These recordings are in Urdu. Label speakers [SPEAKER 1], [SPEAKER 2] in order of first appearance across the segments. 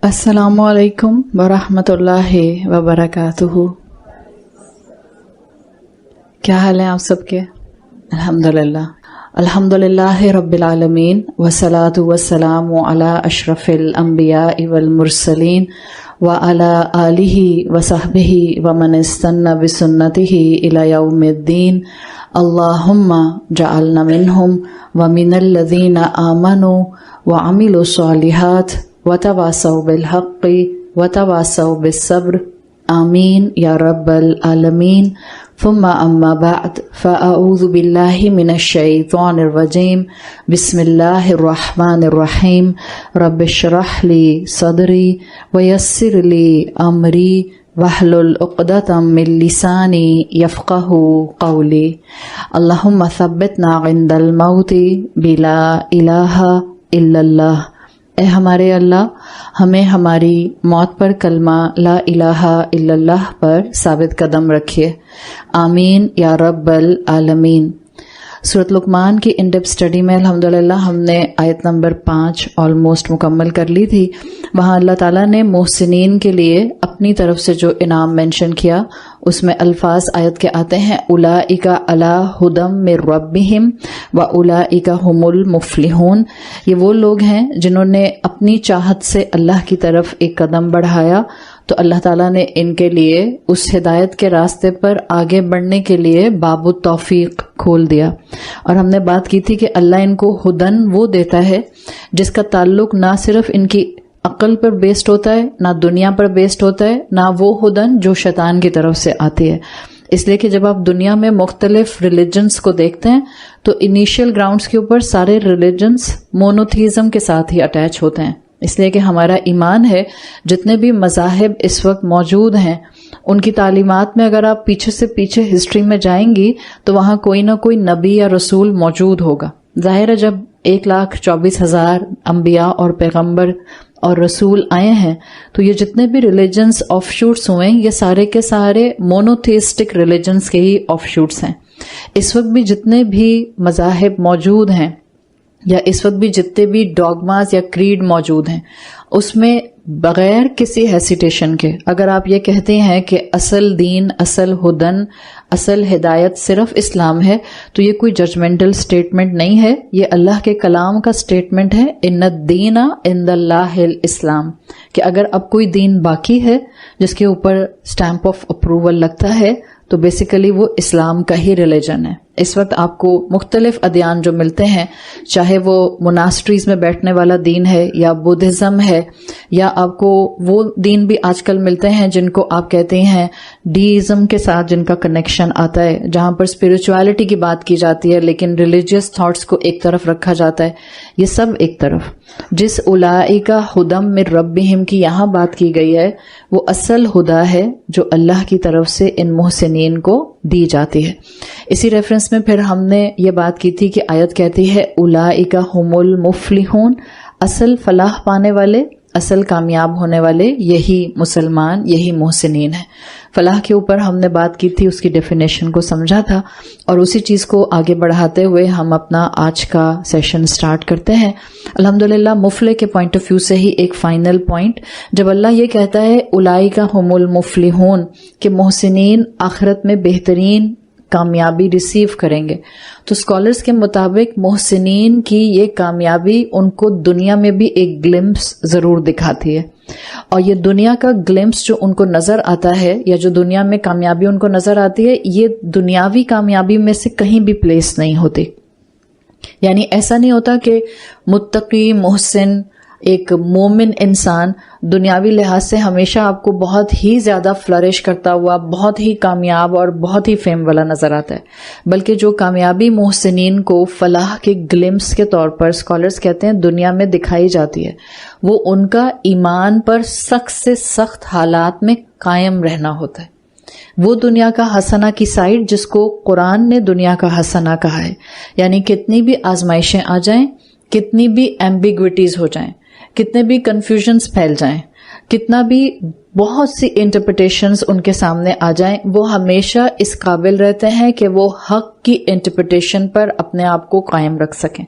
[SPEAKER 1] السلام علیکم ورحمۃ اللہ وبرکاتہ۔ کیا حال ہیں آپ سب کے؟ الحمدللہ رب العالمین والصلاۃ والسلام علی اشرف الانبیاء والمرسلین وعلی آلہ وصحبہ ومن استنى بسنتہ الی یوم الدین۔ اللہم جعلنا منہم ومن الذین آمنوا وعملوا الصالحات وتواصوا بالحق وتواصوا بالصبر آمین یا رب العالمین۔ ثم اما بعد فاعوذ باللہ من الشیطان الرجیم، بسم اللہ الرحمن الرحیم۔ رب اشرح لی صدری ویسر لی امری واحلل عقدۃ من لسانی یفقہوا قولی۔ اللہم ثبتنا عند الموت بلا الہ الا اللہ۔ اے ہمارے اللہ، ہمیں ہماری موت پر کلمہ لا الہ الا اللہ پر ثابت قدم رکھیے، آمین یا رب العالمین۔ سورۃ لقمان کی ان ڈیپتھ اسٹڈی میں الحمدللہ ہم نے آیت نمبر 5 آلموسٹ مکمل کر لی تھی۔ وہاں اللہ تعالیٰ نے محسنین کے لیے اپنی طرف سے جو انعام مینشن کیا، اس میں الفاظ آیت کے آتے ہیں اولئک علی ھدی من ربہم واولئک ھم المفلحون۔ یہ وہ لوگ ہیں جنہوں نے اپنی چاہت سے اللہ کی طرف ایک قدم بڑھایا، تو اللہ تعالیٰ نے ان کے لیے اس ہدایت کے راستے پر آگے بڑھنے کے لیے باب التوفیق کھول دیا۔ اور ہم نے بات کی تھی کہ اللہ ان کو ہدن وہ دیتا ہے جس کا تعلق نہ صرف ان کی عقل پر بیسڈ ہوتا ہے، نہ دنیا پر بیسڈ ہوتا ہے، نہ وہ ہدن جو شیطان کی طرف سے آتی ہے۔ اس لیے کہ جب آپ دنیا میں مختلف ریلیجنز کو دیکھتے ہیں تو انیشیل گراؤنڈز کے اوپر سارے ریلیجنز مونوتھیزم کے ساتھ ہی اٹیچ ہوتے ہیں، اس لیے کہ ہمارا ایمان ہے جتنے بھی مذاہب اس وقت موجود ہیں ان کی تعلیمات میں اگر آپ پیچھے سے پیچھے ہسٹری میں جائیں گی تو وہاں کوئی نہ کوئی نبی یا رسول موجود ہوگا۔ ظاہر ہے جب 1,24,000 انبیاء اور پیغمبر اور رسول آئے ہیں تو یہ جتنے بھی ریلیجنز آف شوٹس ہوئے ہیں یہ سارے کے سارے مونوتھیسٹک ریلیجنز کے ہی آف شوٹس ہیں۔ اس وقت بھی جتنے بھی مذاہب موجود ہیں یا اس وقت بھی جتنے بھی ڈوگماز یا کریڈ موجود ہیں، اس میں بغیر کسی ہیسیٹیشن کے اگر آپ یہ کہتے ہیں کہ اصل دین، اصل ہدن، اصل ہدایت صرف اسلام ہے، تو یہ کوئی ججمنٹل سٹیٹمنٹ نہیں ہے، یہ اللہ کے کلام کا سٹیٹمنٹ ہے، ان الدین عند اللہ الاسلام، کہ اگر اب کوئی دین باقی ہے جس کے اوپر اسٹیمپ آف اپروول لگتا ہے تو بیسیکلی وہ اسلام کا ہی ریلیجن ہے۔ اس وقت آپ کو مختلف ادیان جو ملتے ہیں، چاہے وہ مناسٹریز میں بیٹھنے والا دین ہے یا بدھزم ہے، یا آپ کو وہ دین بھی آج کل ملتے ہیں جن کو آپ کہتے ہیں ڈیزم کے ساتھ جن کا کنیکشن آتا ہے، جہاں پر اسپرچویلٹی کی بات کی جاتی ہے لیکن ریلیجیس تھاٹس کو ایک طرف رکھا جاتا ہے، یہ سب ایک طرف۔ جس اولئک ھدی من ربہم کی یہاں بات کی گئی ہے وہ اصل ہدا ہے جو اللہ کی طرف سے ان محسنین کو دی جاتی ہے۔ اسی ریفرنس میں پھر ہم نے یہ بات کی تھی کہ آیت کہتی ہے اولئک ھم المفلحون، اصل فلاح پانے والے، اصل کامیاب ہونے والے یہی مسلمان، یہی محسنین ہیں۔ فلاح کے اوپر ہم نے بات کی تھی، اس کی ڈیفینیشن کو سمجھا تھا، اور اسی چیز کو آگے بڑھاتے ہوئے ہم اپنا آج کا سیشن سٹارٹ کرتے ہیں۔ الحمدللہ مفلح کے پوائنٹ آف ویو سے ہی ایک فائنل پوائنٹ، جب اللہ یہ کہتا ہے اولئک ھم المفلحون کہ محسنین آخرت میں بہترین کامیابی ریسیو کریں گے، تو اسکالرز کے مطابق محسنین کی یہ کامیابی ان کو دنیا میں بھی ایک گلمپس ضرور دکھاتی ہے، اور یہ دنیا کا گلمپس جو ان کو نظر آتا ہے یا جو دنیا میں کامیابی ان کو نظر آتی ہے، یہ دنیاوی کامیابی میں سے کہیں بھی پلیس نہیں ہوتی۔ یعنی ایسا نہیں ہوتا کہ متقی، محسن، ایک مومن انسان دنیاوی لحاظ سے ہمیشہ آپ کو بہت ہی زیادہ فلرش کرتا ہوا، بہت ہی کامیاب اور بہت ہی فیم والا نظر آتا ہے، بلکہ جو کامیابی محسنین کو فلاح کے گلمپس کے طور پر اسکالرز کہتے ہیں دنیا میں دکھائی جاتی ہے، وہ ان کا ایمان پر سخت سے سخت حالات میں قائم رہنا ہوتا ہے۔ وہ دنیا کا حسنہ کی سائڈ جس کو قرآن نے دنیا کا حسنہ کہا ہے، یعنی کتنی بھی آزمائشیں آ جائیں، کتنی بھی ایمبیگوٹیز ہو جائیں، کتنے بھی کنفیوژنز پھیل جائیں، کتنا بھی بہت سی انٹرپریٹیشنز ان کے سامنے آ جائیں، وہ ہمیشہ اس قابل رہتے ہیں کہ وہ حق کی انٹرپریٹیشن پر اپنے آپ کو قائم رکھ سکیں۔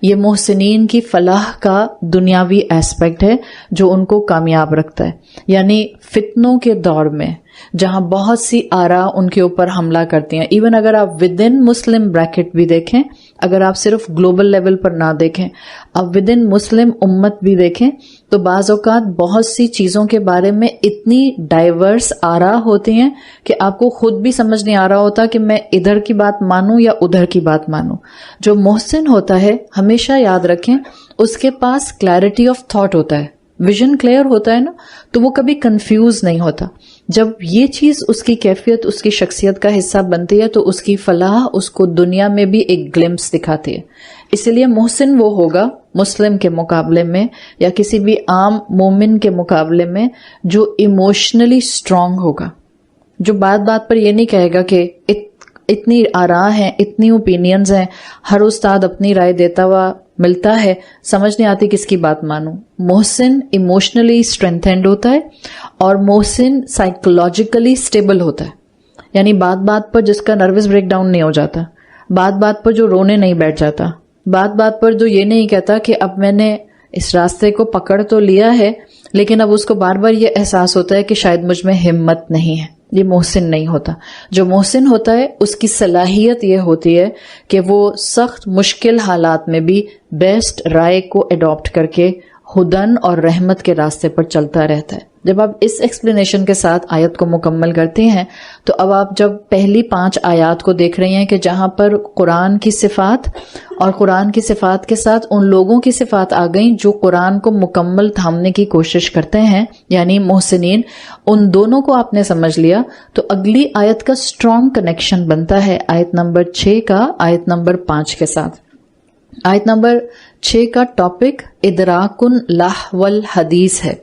[SPEAKER 1] یہ محسنین کی فلاح کا دنیاوی ایسپیکٹ ہے جو ان کو کامیاب رکھتا ہے. یعنی فتنوں کے دور میں جہاں بہت سی آرا ان کے اوپر حملہ کرتی ہیں، ایون اگر آپ ود ان مسلم بریکٹ بھی دیکھیں، اگر آپ صرف گلوبل لیول پر نہ دیکھیں، آپ ود ان مسلم امت بھی دیکھیں، تو بعض اوقات بہت سی چیزوں کے بارے میں اتنی ڈائیورس آرا ہوتی ہیں کہ آپ کو خود بھی سمجھ نہیں آ رہا ہوتا کہ میں ادھر کی بات مانوں یا ادھر کی بات مانوں. جو محسن ہوتا ہے ہمیشہ یاد رکھیں اس کے پاس کلیئرٹی آف تھاٹ ہوتا ہے، ویژن کلیئر ہوتا ہے نا، تو وہ کبھی کنفیوز نہیں ہوتا. جب یہ چیز اس کی کیفیت، اس کی شخصیت کا حصہ بنتی ہے تو اس کی فلاح اس کو دنیا میں بھی ایک گلمپس دکھاتی ہے. اسی لیے محسن وہ ہوگا مسلم کے مقابلے میں یا کسی بھی عام مومن کے مقابلے میں جو ایموشنلی اسٹرانگ ہوگا، جو بات بات پر یہ نہیں کہے گا کہ اتنی آراء ہیں، اتنی اوپینینز ہیں، ہر استاد اپنی رائے دیتا ہوا ملتا ہے، سمجھ نہیں آتی کس کی بات مانوں. محسن ایموشنلی اسٹرینتھنڈ ہوتا ہے اور محسن سائیکولوجیکلی اسٹیبل ہوتا ہے. یعنی بات بات پر جس کا نروس بریک ڈاؤن نہیں ہو جاتا، بات بات پر جو رونے نہیں بیٹھ جاتا، بات بات پر جو یہ نہیں کہتا کہ اب میں نے اس راستے کو پکڑ تو لیا ہے لیکن اب اس کو بار بار یہ احساس ہوتا ہے کہ شاید مجھ میں ہمت نہیں ہے. یہ محسن نہیں ہوتا. جو محسن ہوتا ہے اس کی صلاحیت یہ ہوتی ہے کہ وہ سخت مشکل حالات میں بھی بیسٹ رائے کو اڈاپٹ کر کے ہدن اور رحمت کے راستے پر چلتا رہتا ہے. جب آپ اس ایکسپلینیشن کے ساتھ آیت کو مکمل کرتے ہیں تو اب آپ جب پہلی 5 آیات کو دیکھ رہے ہیں کہ جہاں پر قرآن کی صفات اور قرآن کی صفات کے ساتھ ان لوگوں کی صفات آ گئیں جو قرآن کو مکمل تھامنے کی کوشش کرتے ہیں، یعنی محسنین، ان دونوں کو آپ نے سمجھ لیا تو اگلی آیت کا اسٹرانگ کنیکشن بنتا ہے آیت نمبر 6 کا آیت نمبر 5 کے ساتھ. آیت نمبر 6 کا ٹاپک ادراک لہو الحدیث ہے،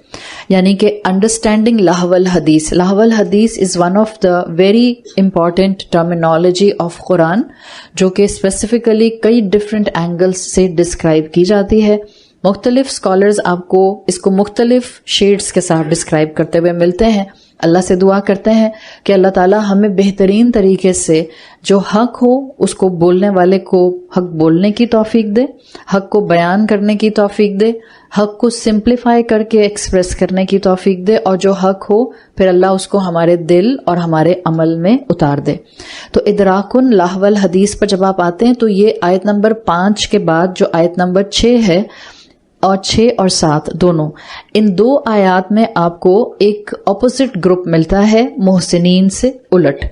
[SPEAKER 1] یعنی کہ انڈرسٹینڈنگ لہو الحدیث. لہو الحدیث is one of the very important terminology of Quran, جو کہ اسپیسیفکلی کئی ڈفرینٹ اینگلز سے ڈسکرائب کی جاتی ہے. مختلف اسکالرز آپ کو اس کو مختلف شیڈز کے ساتھ ڈسکرائب کرتے ہوئے ملتے ہیں. اللہ سے دعا کرتے ہیں کہ اللہ تعالیٰ ہمیں بہترین طریقے سے جو حق ہو اس کو بولنے والے کو حق بولنے کی توفیق دے، حق کو بیان کرنے کی توفیق دے، حق کو سمپلیفائی کر کے ایکسپریس کرنے کی توفیق دے، اور جو حق ہو پھر اللہ اس کو ہمارے دل اور ہمارے عمل میں اتار دے. تو ادراکن لہو الحدیث پر جب آپ آتے ہیں تو یہ آیت نمبر 5 کے بعد جو آیت نمبر 6 ہے، اور 6 اور 7 دونوں، ان 2 آیات میں آپ کو ایک اپوزٹ گروپ ملتا ہے محسنین سے الٹ.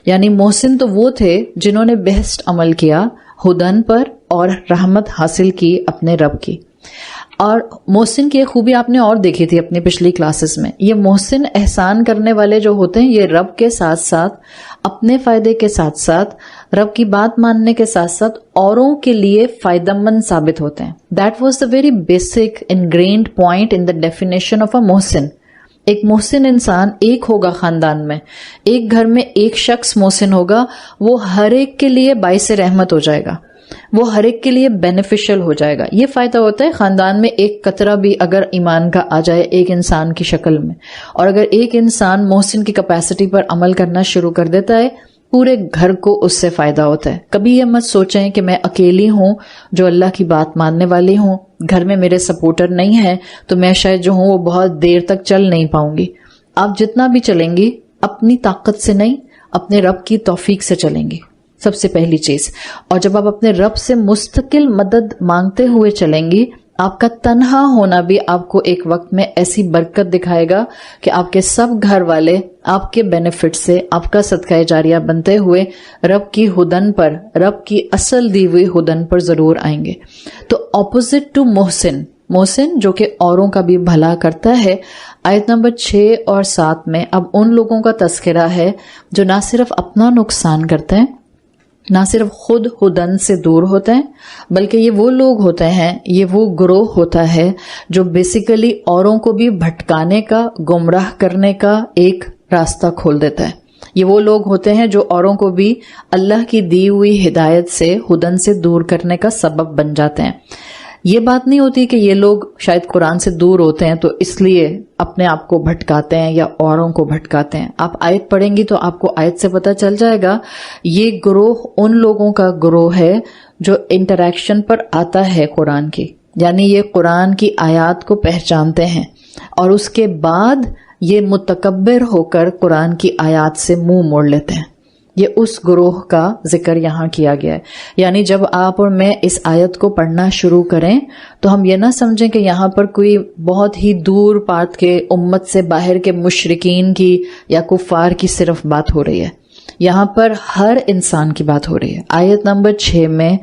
[SPEAKER 1] یعنی محسن تو وہ تھے جنہوں نے بیسٹ عمل کیا ہدن پر اور رحمت حاصل کی اپنے رب کی. اور محسن کی خوبی آپ نے اور دیکھی تھی اپنی پچھلی کلاسز میں. یہ محسن احسان کرنے والے جو ہوتے ہیں یہ رب کے ساتھ ساتھ، اپنے فائدے کے ساتھ ساتھ، رب کی بات ماننے کے ساتھ ساتھ اوروں کے لیے فائدہ مند ثابت ہوتے ہیں. That was the very basic ingrained point in the definition of a محسن. ایک محسن انسان ایک ہوگا خاندان میں، ایک گھر میں ایک شخص محسن ہوگا، وہ ہر ایک کے لیے باعث رحمت ہو جائے گا، وہ ہر ایک کے لیے بینیفیشل ہو جائے گا. یہ فائدہ ہوتا ہے خاندان میں ایک قطرہ بھی اگر ایمان کا آ جائے ایک انسان کی شکل میں، اور اگر ایک انسان محسن کی کیپیسٹی پر عمل کرنا شروع کر دیتا ہے پورے گھر کو اس سے فائدہ ہوتا ہے. کبھی یہ مت سوچیں کہ میں اکیلی ہوں جو اللہ کی بات ماننے والی ہوں، گھر میں میرے سپورٹر نہیں ہیں تو میں شاید جو ہوں وہ بہت دیر تک چل نہیں پاؤں گی. آپ جتنا بھی چلیں گی اپنی طاقت سے نہیں، اپنے رب کی توفیق سے چلیں گی، سب سے پہلی چیز. اور جب آپ اپنے رب سے مستقل مدد مانگتے ہوئے چلیں گی، آپ کا تنہا ہونا بھی آپ کو ایک وقت میں ایسی برکت دکھائے گا کہ آپ کے سب گھر والے آپ کے بینیفٹ سے، آپ کا صدقہ جاریہ بنتے ہوئے رب کی ہدن پر، رب کی اصل دی ہوئی ہدن پر ضرور آئیں گے. تو اپوزٹ ٹو محسن، محسن جو کہ اوروں کا بھی بھلا کرتا ہے، آیت نمبر 6 اور 7 میں اب ان لوگوں کا تذکرہ ہے جو نہ صرف اپنا نقصان کرتے ہیں، نہ صرف خود ہدن سے دور ہوتے ہیں، بلکہ یہ وہ لوگ ہوتے ہیں، یہ وہ گروہ ہوتا ہے جو بیسیکلی اوروں کو بھی بھٹکانے کا، گمراہ کرنے کا ایک راستہ کھول دیتا ہے. یہ وہ لوگ ہوتے ہیں جو اوروں کو بھی اللہ کی دی ہوئی ہدایت سے، ہدن سے دور کرنے کا سبب بن جاتے ہیں. یہ بات نہیں ہوتی کہ یہ لوگ شاید قرآن سے دور ہوتے ہیں تو اس لیے اپنے آپ کو بھٹکاتے ہیں یا اوروں کو بھٹکاتے ہیں. آپ آیت پڑھیں گی تو آپ کو آیت سے پتہ چل جائے گا یہ گروہ ان لوگوں کا گروہ ہے جو انٹریکشن پر آتا ہے قرآن کی، یعنی یہ قرآن کی آیات کو پہچانتے ہیں اور اس کے بعد یہ متکبر ہو کر قرآن کی آیات سے منہ موڑ لیتے ہیں. یہ اس گروہ کا ذکر یہاں کیا گیا ہے. یعنی جب آپ اور میں اس آیت کو پڑھنا شروع کریں تو ہم یہ نہ سمجھیں کہ یہاں پر کوئی بہت ہی دور پات کے امت سے باہر کے مشرکین کی یا کفار کی صرف بات ہو رہی ہے. یہاں پر ہر انسان کی بات ہو رہی ہے. آیت نمبر 6 میں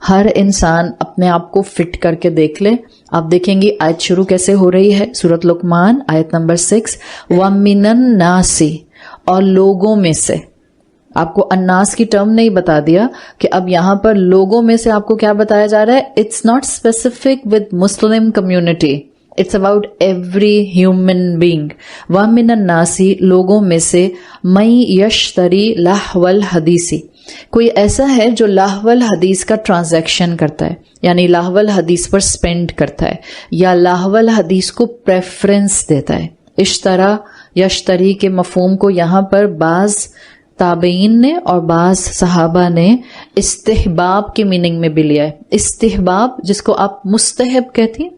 [SPEAKER 1] ہر انسان اپنے آپ کو فٹ کر کے دیکھ لے. آپ دیکھیں گی آیت شروع کیسے ہو رہی ہے. سورۃ لقمان آیت نمبر 6 وَمِنَ النَّاسِ، اور لوگوں میں سے. آپ کو الناس کی ٹرم نہیں بتا دیا کہ اب یہاں پر لوگوں میں سے آپ کو کیا بتایا جا رہا ہے. It's not specific with Muslim community, it's about every human being. وَمِنَ النَّاسِ، لوگوں میں سے، مَن یشتری لہو الحدیث، کوئی ایسا ہے جو لہو الحدیث کا ٹرانزیکشن کرتا ہے، یعنی لہو الحدیث پر سپینڈ کرتا ہے یا لہو الحدیث کو پریفرنس دیتا ہے. اشترا یشتری کے مفہوم کو یہاں پر بعض تابعین نے اور بعض صحابہ نے استحباب کی میننگ میں بھی لیا ہے. استحباب جس کو آپ مستحب کہتی ہیں،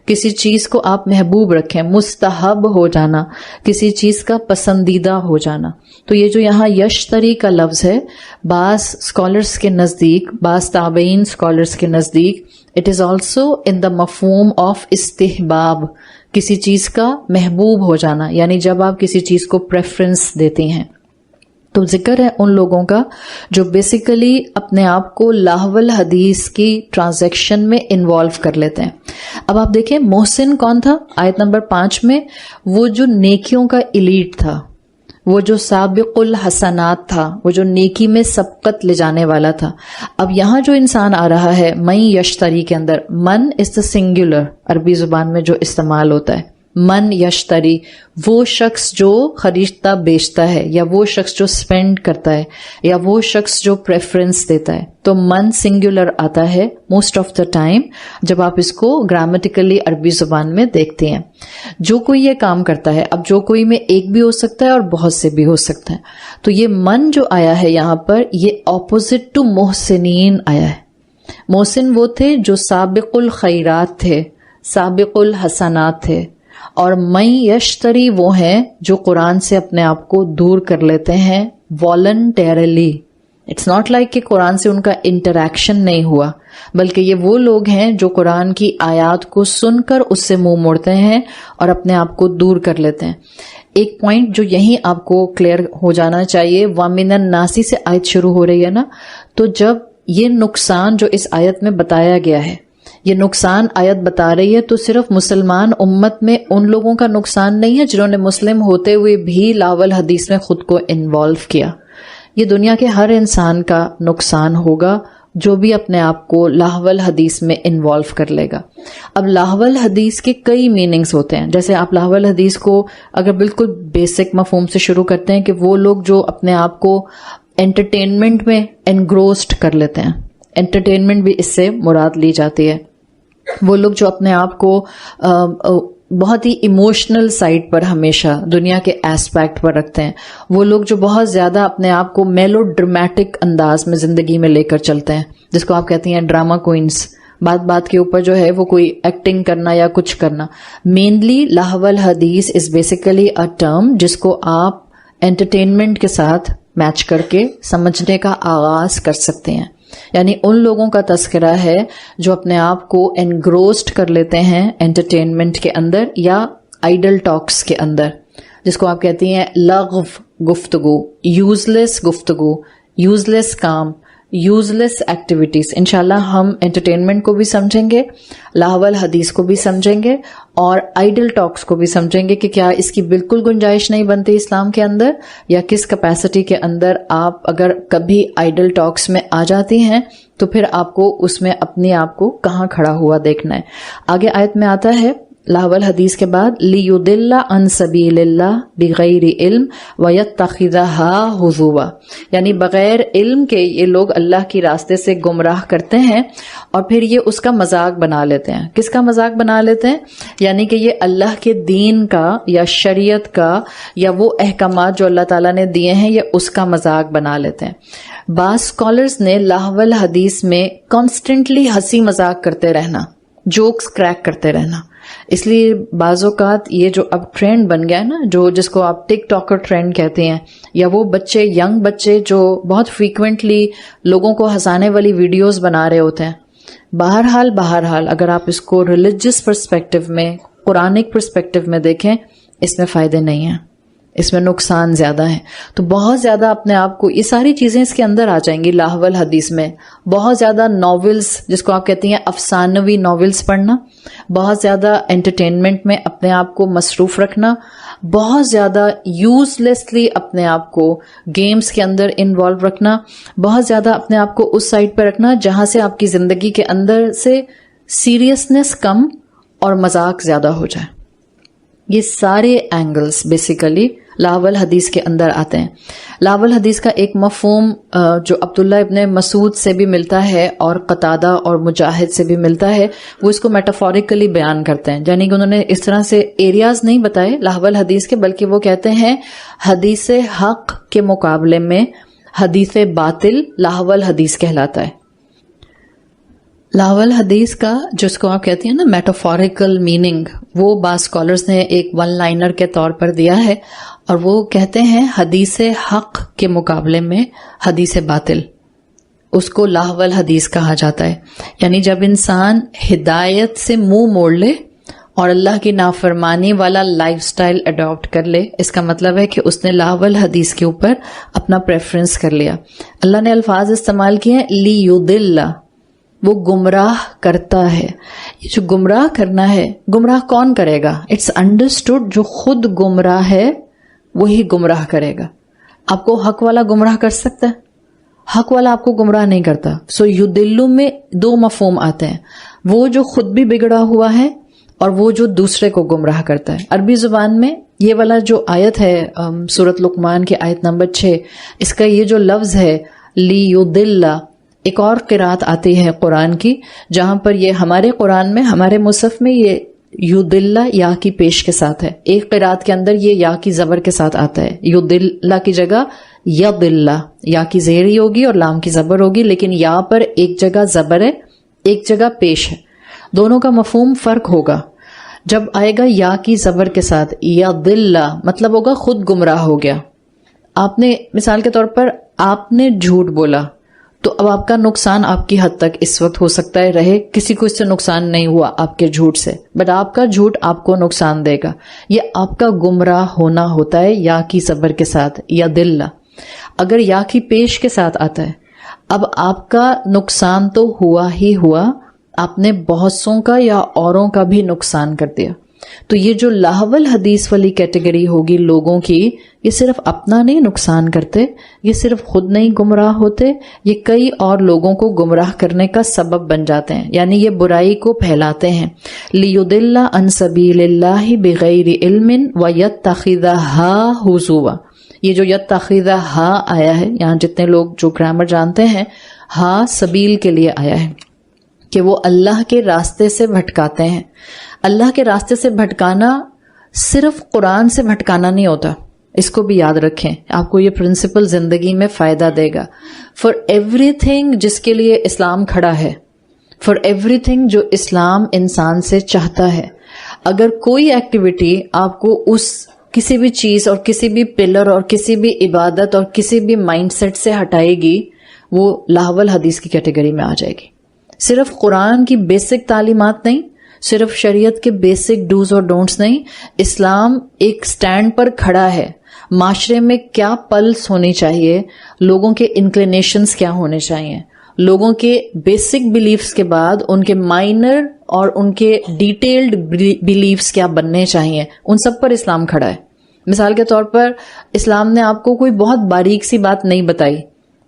[SPEAKER 1] کسی چیز کو آپ محبوب رکھیں، مستحب ہو جانا، کسی چیز کا پسندیدہ ہو جانا. تو یہ جو یہاں یشتری کا لفظ ہے، بعض اسکالرس کے نزدیک، بعض تابعین اسکالرس کے نزدیک اٹ از آلسو ان دا مفہوم آف استحباب، کسی چیز کا محبوب ہو جانا، یعنی جب آپ کسی چیز کو پریفرنس دیتی ہیں. تو ذکر ہے ان لوگوں کا جو بیسیکلی اپنے آپ کو لہو الحدیث کی ٹرانزیکشن میں انوالو کر لیتے ہیں. اب آپ دیکھیں محسن کون تھا. آیت نمبر 5 میں وہ جو نیکیوں کا ایلیٹ تھا، وہ جو سابق الحسنات تھا، وہ جو نیکی میں سبقت لے جانے والا تھا. اب یہاں جو انسان آ رہا ہے من یشتری کے اندر، من از دا سنگولر عربی زبان میں جو استعمال ہوتا ہے. من یشتری وہ شخص جو خریدتا بیچتا ہے، یا وہ شخص جو سپینڈ کرتا ہے، یا وہ شخص جو پریفرنس دیتا ہے. تو من سنگولر آتا ہے موسٹ آف دا ٹائم جب آپ اس کو گرامیٹیکلی عربی زبان میں دیکھتے ہیں. جو کوئی یہ کام کرتا ہے، اب جو کوئی میں ایک بھی ہو سکتا ہے اور بہت سے بھی ہو سکتا ہے. تو یہ من جو آیا ہے یہاں پر، یہ اپوزٹ ٹو محسنین آیا ہے. محسن وہ تھے جو سابق الخیرات تھے، سابق الحسنات تھے، اور من یشتری وہ ہیں جو قرآن سے اپنے آپ کو دور کر لیتے ہیں والنٹیرلی. اٹس ناٹ لائک کہ قرآن سے ان کا انٹریکشن نہیں ہوا، بلکہ یہ وہ لوگ ہیں جو قرآن کی آیات کو سن کر اس سے منہ موڑتے ہیں اور اپنے آپ کو دور کر لیتے ہیں. ایک پوائنٹ جو یہیں آپ کو کلیئر ہو جانا چاہیے، وَمِنَ النَّاسِ سے آیت شروع ہو رہی ہے نا، تو جب یہ نقصان جو اس آیت میں بتایا گیا ہے، یہ نقصان آیت بتا رہی ہے، تو صرف مسلمان امت میں ان لوگوں کا نقصان نہیں ہے جنہوں نے مسلم ہوتے ہوئے بھی لہو الحدیث میں خود کو انوالو کیا. یہ دنیا کے ہر انسان کا نقصان ہوگا جو بھی اپنے آپ کو لہو الحدیث میں انوالو کر لے گا. اب لہو الحدیث کے کئی میننگز ہوتے ہیں. جیسے آپ لہو الحدیث کو اگر بالکل بیسک مفہوم سے شروع کرتے ہیں کہ وہ لوگ جو اپنے آپ کو انٹرٹینمنٹ میں انگروسڈ کر لیتے ہیں، انٹرٹینمنٹ بھی اس سے مراد لی جاتی ہے. وہ لوگ جو اپنے آپ کو بہت ہی ایموشنل سائڈ پر ہمیشہ دنیا کے ایسپیکٹ پر رکھتے ہیں، وہ لوگ جو بہت زیادہ اپنے آپ کو میلو ڈرامیٹک انداز میں زندگی میں لے کر چلتے ہیں، جس کو آپ کہتی ہیں ڈراما کوئنس. بات بات کے اوپر جو ہے وہ کوئی ایکٹنگ کرنا یا کچھ کرنا. مینلی لہو الحدیث از بیسیکلی اے ٹرم جس کو آپ انٹرٹینمنٹ کے ساتھ میچ کر کے سمجھنے کا آغاز کر سکتے ہیں. یعنی ان لوگوں کا تذکرہ ہے جو اپنے آپ کو انگروسڈ کر لیتے ہیں انٹرٹینمنٹ کے اندر یا آئیڈل ٹاکس کے اندر، جس کو آپ کہتی ہیں لغو گفتگو، یوزلیس گفتگو، یوزلیس کام، یوزلیس ایکٹیویٹیز. انشاءاللہ ہم انٹرٹینمنٹ کو بھی سمجھیں گے، لہو الحدیث کو بھی سمجھیں گے، اور آئیڈل ٹاکس کو بھی سمجھیں گے کہ کیا اس کی بالکل گنجائش نہیں بنتی اسلام کے اندر، یا کس کیپیسٹی کے اندر آپ اگر کبھی آئیڈل ٹاکس میں آ جاتی ہیں تو پھر آپ کو اس میں اپنے آپ کو کہاں کھڑا ہوا دیکھنا ہے. آگے آیت میں آتا ہے لاول حدیث کے بعد لیضل عن سبیل اللہ بغیر علم ویتخذها ہزوا، یعنی بغیر علم کے یہ لوگ اللہ کی راستے سے گمراہ کرتے ہیں اور پھر یہ اس کا مذاق بنا لیتے ہیں۔ کس کا مذاق بنا لیتے ہیں؟ یعنی کہ یہ اللہ کے دین کا یا شریعت کا یا وہ احکامات جو اللہ تعالیٰ نے دیے ہیں یہ اس کا مذاق بنا لیتے ہیں۔ بعض اسکالرز نے لاول حدیث میں کانسٹنٹلی ہنسی مذاق کرتے رہنا، جوکس کریک کرتے رہنا، اس لیے بعض اوقات یہ جو اب ٹرینڈ بن گیا ہے نا، جو جس کو آپ ٹک ٹاکر ٹرینڈ کہتے ہیں، یا وہ بچے ینگ بچے جو بہت فریکوینٹلی لوگوں کو ہنسانے والی ویڈیوز بنا رہے ہوتے ہیں، بہرحال اگر آپ اس کو ریلیجس پرسپیکٹو میں، قرآنک پرسپیکٹو میں دیکھیں، اس میں فائدے نہیں ہیں، اس میں نقصان زیادہ ہیں۔ تو بہت زیادہ اپنے آپ کو، یہ ساری چیزیں اس کے اندر آ جائیں گی لاول حدیث میں۔ بہت زیادہ ناولز، جس کو آپ کہتے ہیں افسانوی ناولز پڑھنا، بہت زیادہ انٹرٹینمنٹ میں اپنے آپ کو مصروف رکھنا، بہت زیادہ یوز لیسلی اپنے آپ کو گیمز کے اندر انوالو رکھنا، بہت زیادہ اپنے آپ کو اس سائڈ پہ رکھنا جہاں سے آپ کی زندگی کے اندر سے سیریسنس کم اور مذاق زیادہ ہو جائے۔ یہ سارے اینگلز بیسیکلی لاول حدیث کے اندر آتے ہیں۔ لاول حدیث کا ایک مفہوم جو عبداللہ ابن مسعود سے بھی ملتا ہے اور قتادہ اور مجاہد سے بھی ملتا ہے، وہ اس کو میٹافوریکلی بیان کرتے ہیں، یعنی کہ انہوں نے اس طرح سے ایریاز نہیں بتائے لاول حدیث کے، بلکہ وہ کہتے ہیں حدیث حق کے مقابلے میں حدیث باطل لاول حدیث کہلاتا ہے۔ لاول حدیث کا جس کو آپ کہتے ہیں نا میٹافوریکل میننگ، وہ بعض اسکالرز نے ایک ون لائنر کے طور پر دیا ہے، اور وہ کہتے ہیں حدیث حق کے مقابلے میں حدیث باطل، اس کو لاول حدیث کہا جاتا ہے۔ یعنی جب انسان ہدایت سے منہ موڑ لے اور اللہ کی نافرمانی والا لائف سٹائل اڈاپٹ کر لے، اس کا مطلب ہے کہ اس نے لاول حدیث کے اوپر اپنا پریفرنس کر لیا۔ اللہ نے الفاظ استعمال کیے ہیں لیضل، وہ گمراہ کرتا ہے۔ یہ جو گمراہ کرنا ہے، گمراہ کون کرے گا؟ اٹس انڈرسٹوڈ جو خود گمراہ ہے وہی گمراہ کرے گا۔ آپ کو حق والا گمراہ کر سکتا ہے؟ حق والا آپ کو گمراہ نہیں کرتا۔ سو یضل میں دو مفہوم آتے ہیں، وہ جو خود بھی بگڑا ہوا ہے اور وہ جو دوسرے کو گمراہ کرتا ہے۔ عربی زبان میں یہ والا جو آیت ہے سورۃ لقمان کی آیت نمبر 6، اس کا یہ جو لفظ ہے لیضل، ایک اور قرات آتی ہے قرآن کی جہاں پر یہ ہمارے قرآن میں، ہمارے مصحف میں یہ یضل یا کی پیش کے ساتھ ہے، ایک قرات کے اندر یہ یا کی زبر کے ساتھ آتا ہے، یضل کی جگہ یضل، یا کی زیری ہوگی اور لام کی زبر ہوگی، لیکن یا پر ایک جگہ زبر ہے ایک جگہ پیش ہے، دونوں کا مفہوم فرق ہوگا۔ جب آئے گا یا کی زبر کے ساتھ یضل، مطلب ہوگا خود گمراہ ہو گیا۔ آپ نے مثال کے طور پر آپ نے جھوٹ بولا، تو اب آپ کا نقصان آپ کی حد تک اس وقت ہو سکتا ہے رہے، کسی کو اس سے نقصان نہیں ہوا آپ کے جھوٹ سے، بٹ آپ کا جھوٹ آپ کو نقصان دے گا۔ یہ آپ کا گمراہ ہونا ہوتا ہے یا کی زبر کے ساتھ، یا دل۔ اگر یا کی پیش کے ساتھ آتا ہے، اب آپ کا نقصان تو ہوا ہی ہوا، آپ نے بہت سوں کا یا اوروں کا بھی نقصان کر دیا۔ تو یہ جو لاول حدیث والی کیٹیگری ہوگی لوگوں کی، یہ صرف اپنا نہیں نقصان کرتے، یہ صرف خود نہیں گمراہ ہوتے، یہ کئی اور لوگوں کو گمراہ کرنے کا سبب بن جاتے ہیں، یعنی یہ برائی کو پھیلاتے ہیں۔ لیضل عن سبیل اللہ بغیر علم ویتخذها ہزوا، یہ جو یتخذها آیا ہے، یہاں جتنے لوگ جو گرامر جانتے ہیں، ہا سبیل کے لیے آیا ہے کہ وہ اللہ کے راستے سے بھٹکاتے ہیں۔ اللہ کے راستے سے بھٹکانا صرف قرآن سے بھٹکانا نہیں ہوتا، اس کو بھی یاد رکھیں، آپ کو یہ پرنسپل زندگی میں فائدہ دے گا۔ فار ایوری تھنگ جس کے لیے اسلام کھڑا ہے، فار ایوری تھنگ جو اسلام انسان سے چاہتا ہے، اگر کوئی ایکٹیویٹی آپ کو اس کسی بھی چیز اور کسی بھی پلر اور کسی بھی عبادت اور کسی بھی مائنڈ سیٹ سے ہٹائے گی، وہ لاول حدیث کی کیٹیگری میں آ جائے گی۔ صرف قرآن کی بیسک تعلیمات نہیں، صرف شریعت کے بیسک ڈوز اور ڈونٹس نہیں، اسلام ایک سٹینڈ پر کھڑا ہے، معاشرے میں کیا پلس ہونی چاہیے، لوگوں کے انکلینیشنز کیا ہونے چاہیے، لوگوں کے بیسک بلیفز کے بعد ان کے مائنر اور ان کے ڈیٹیلڈ بلیفز کیا بننے چاہیے، ان سب پر اسلام کھڑا ہے۔ مثال کے طور پر اسلام نے آپ کو کوئی بہت باریک سی بات نہیں بتائی،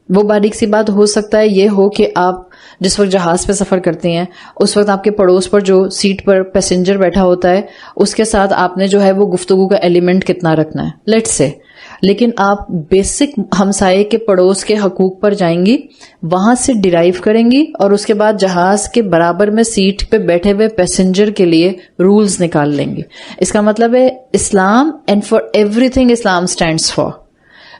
[SPEAKER 1] وہ باریک سی بات ہو سکتا ہے یہ ہو کہ آپ جس وقت جہاز پہ سفر کرتے ہیں اس وقت آپ کے پڑوس پر جو سیٹ پر پیسنجر بیٹھا ہوتا ہے اس کے ساتھ آپ نے جو ہے وہ گفتگو کا ایلیمنٹ کتنا رکھنا ہے لیٹس سے، لیکن آپ بیسک ہمسائے کے پڑوس کے حقوق پر جائیں گی، وہاں سے ڈیرائیو کریں گی اور اس کے بعد جہاز کے برابر میں سیٹ پہ بیٹھے ہوئے پیسنجر کے لیے رولز نکال لیں گی. اس کا مطلب ہے Islam and for everything Islam stands for.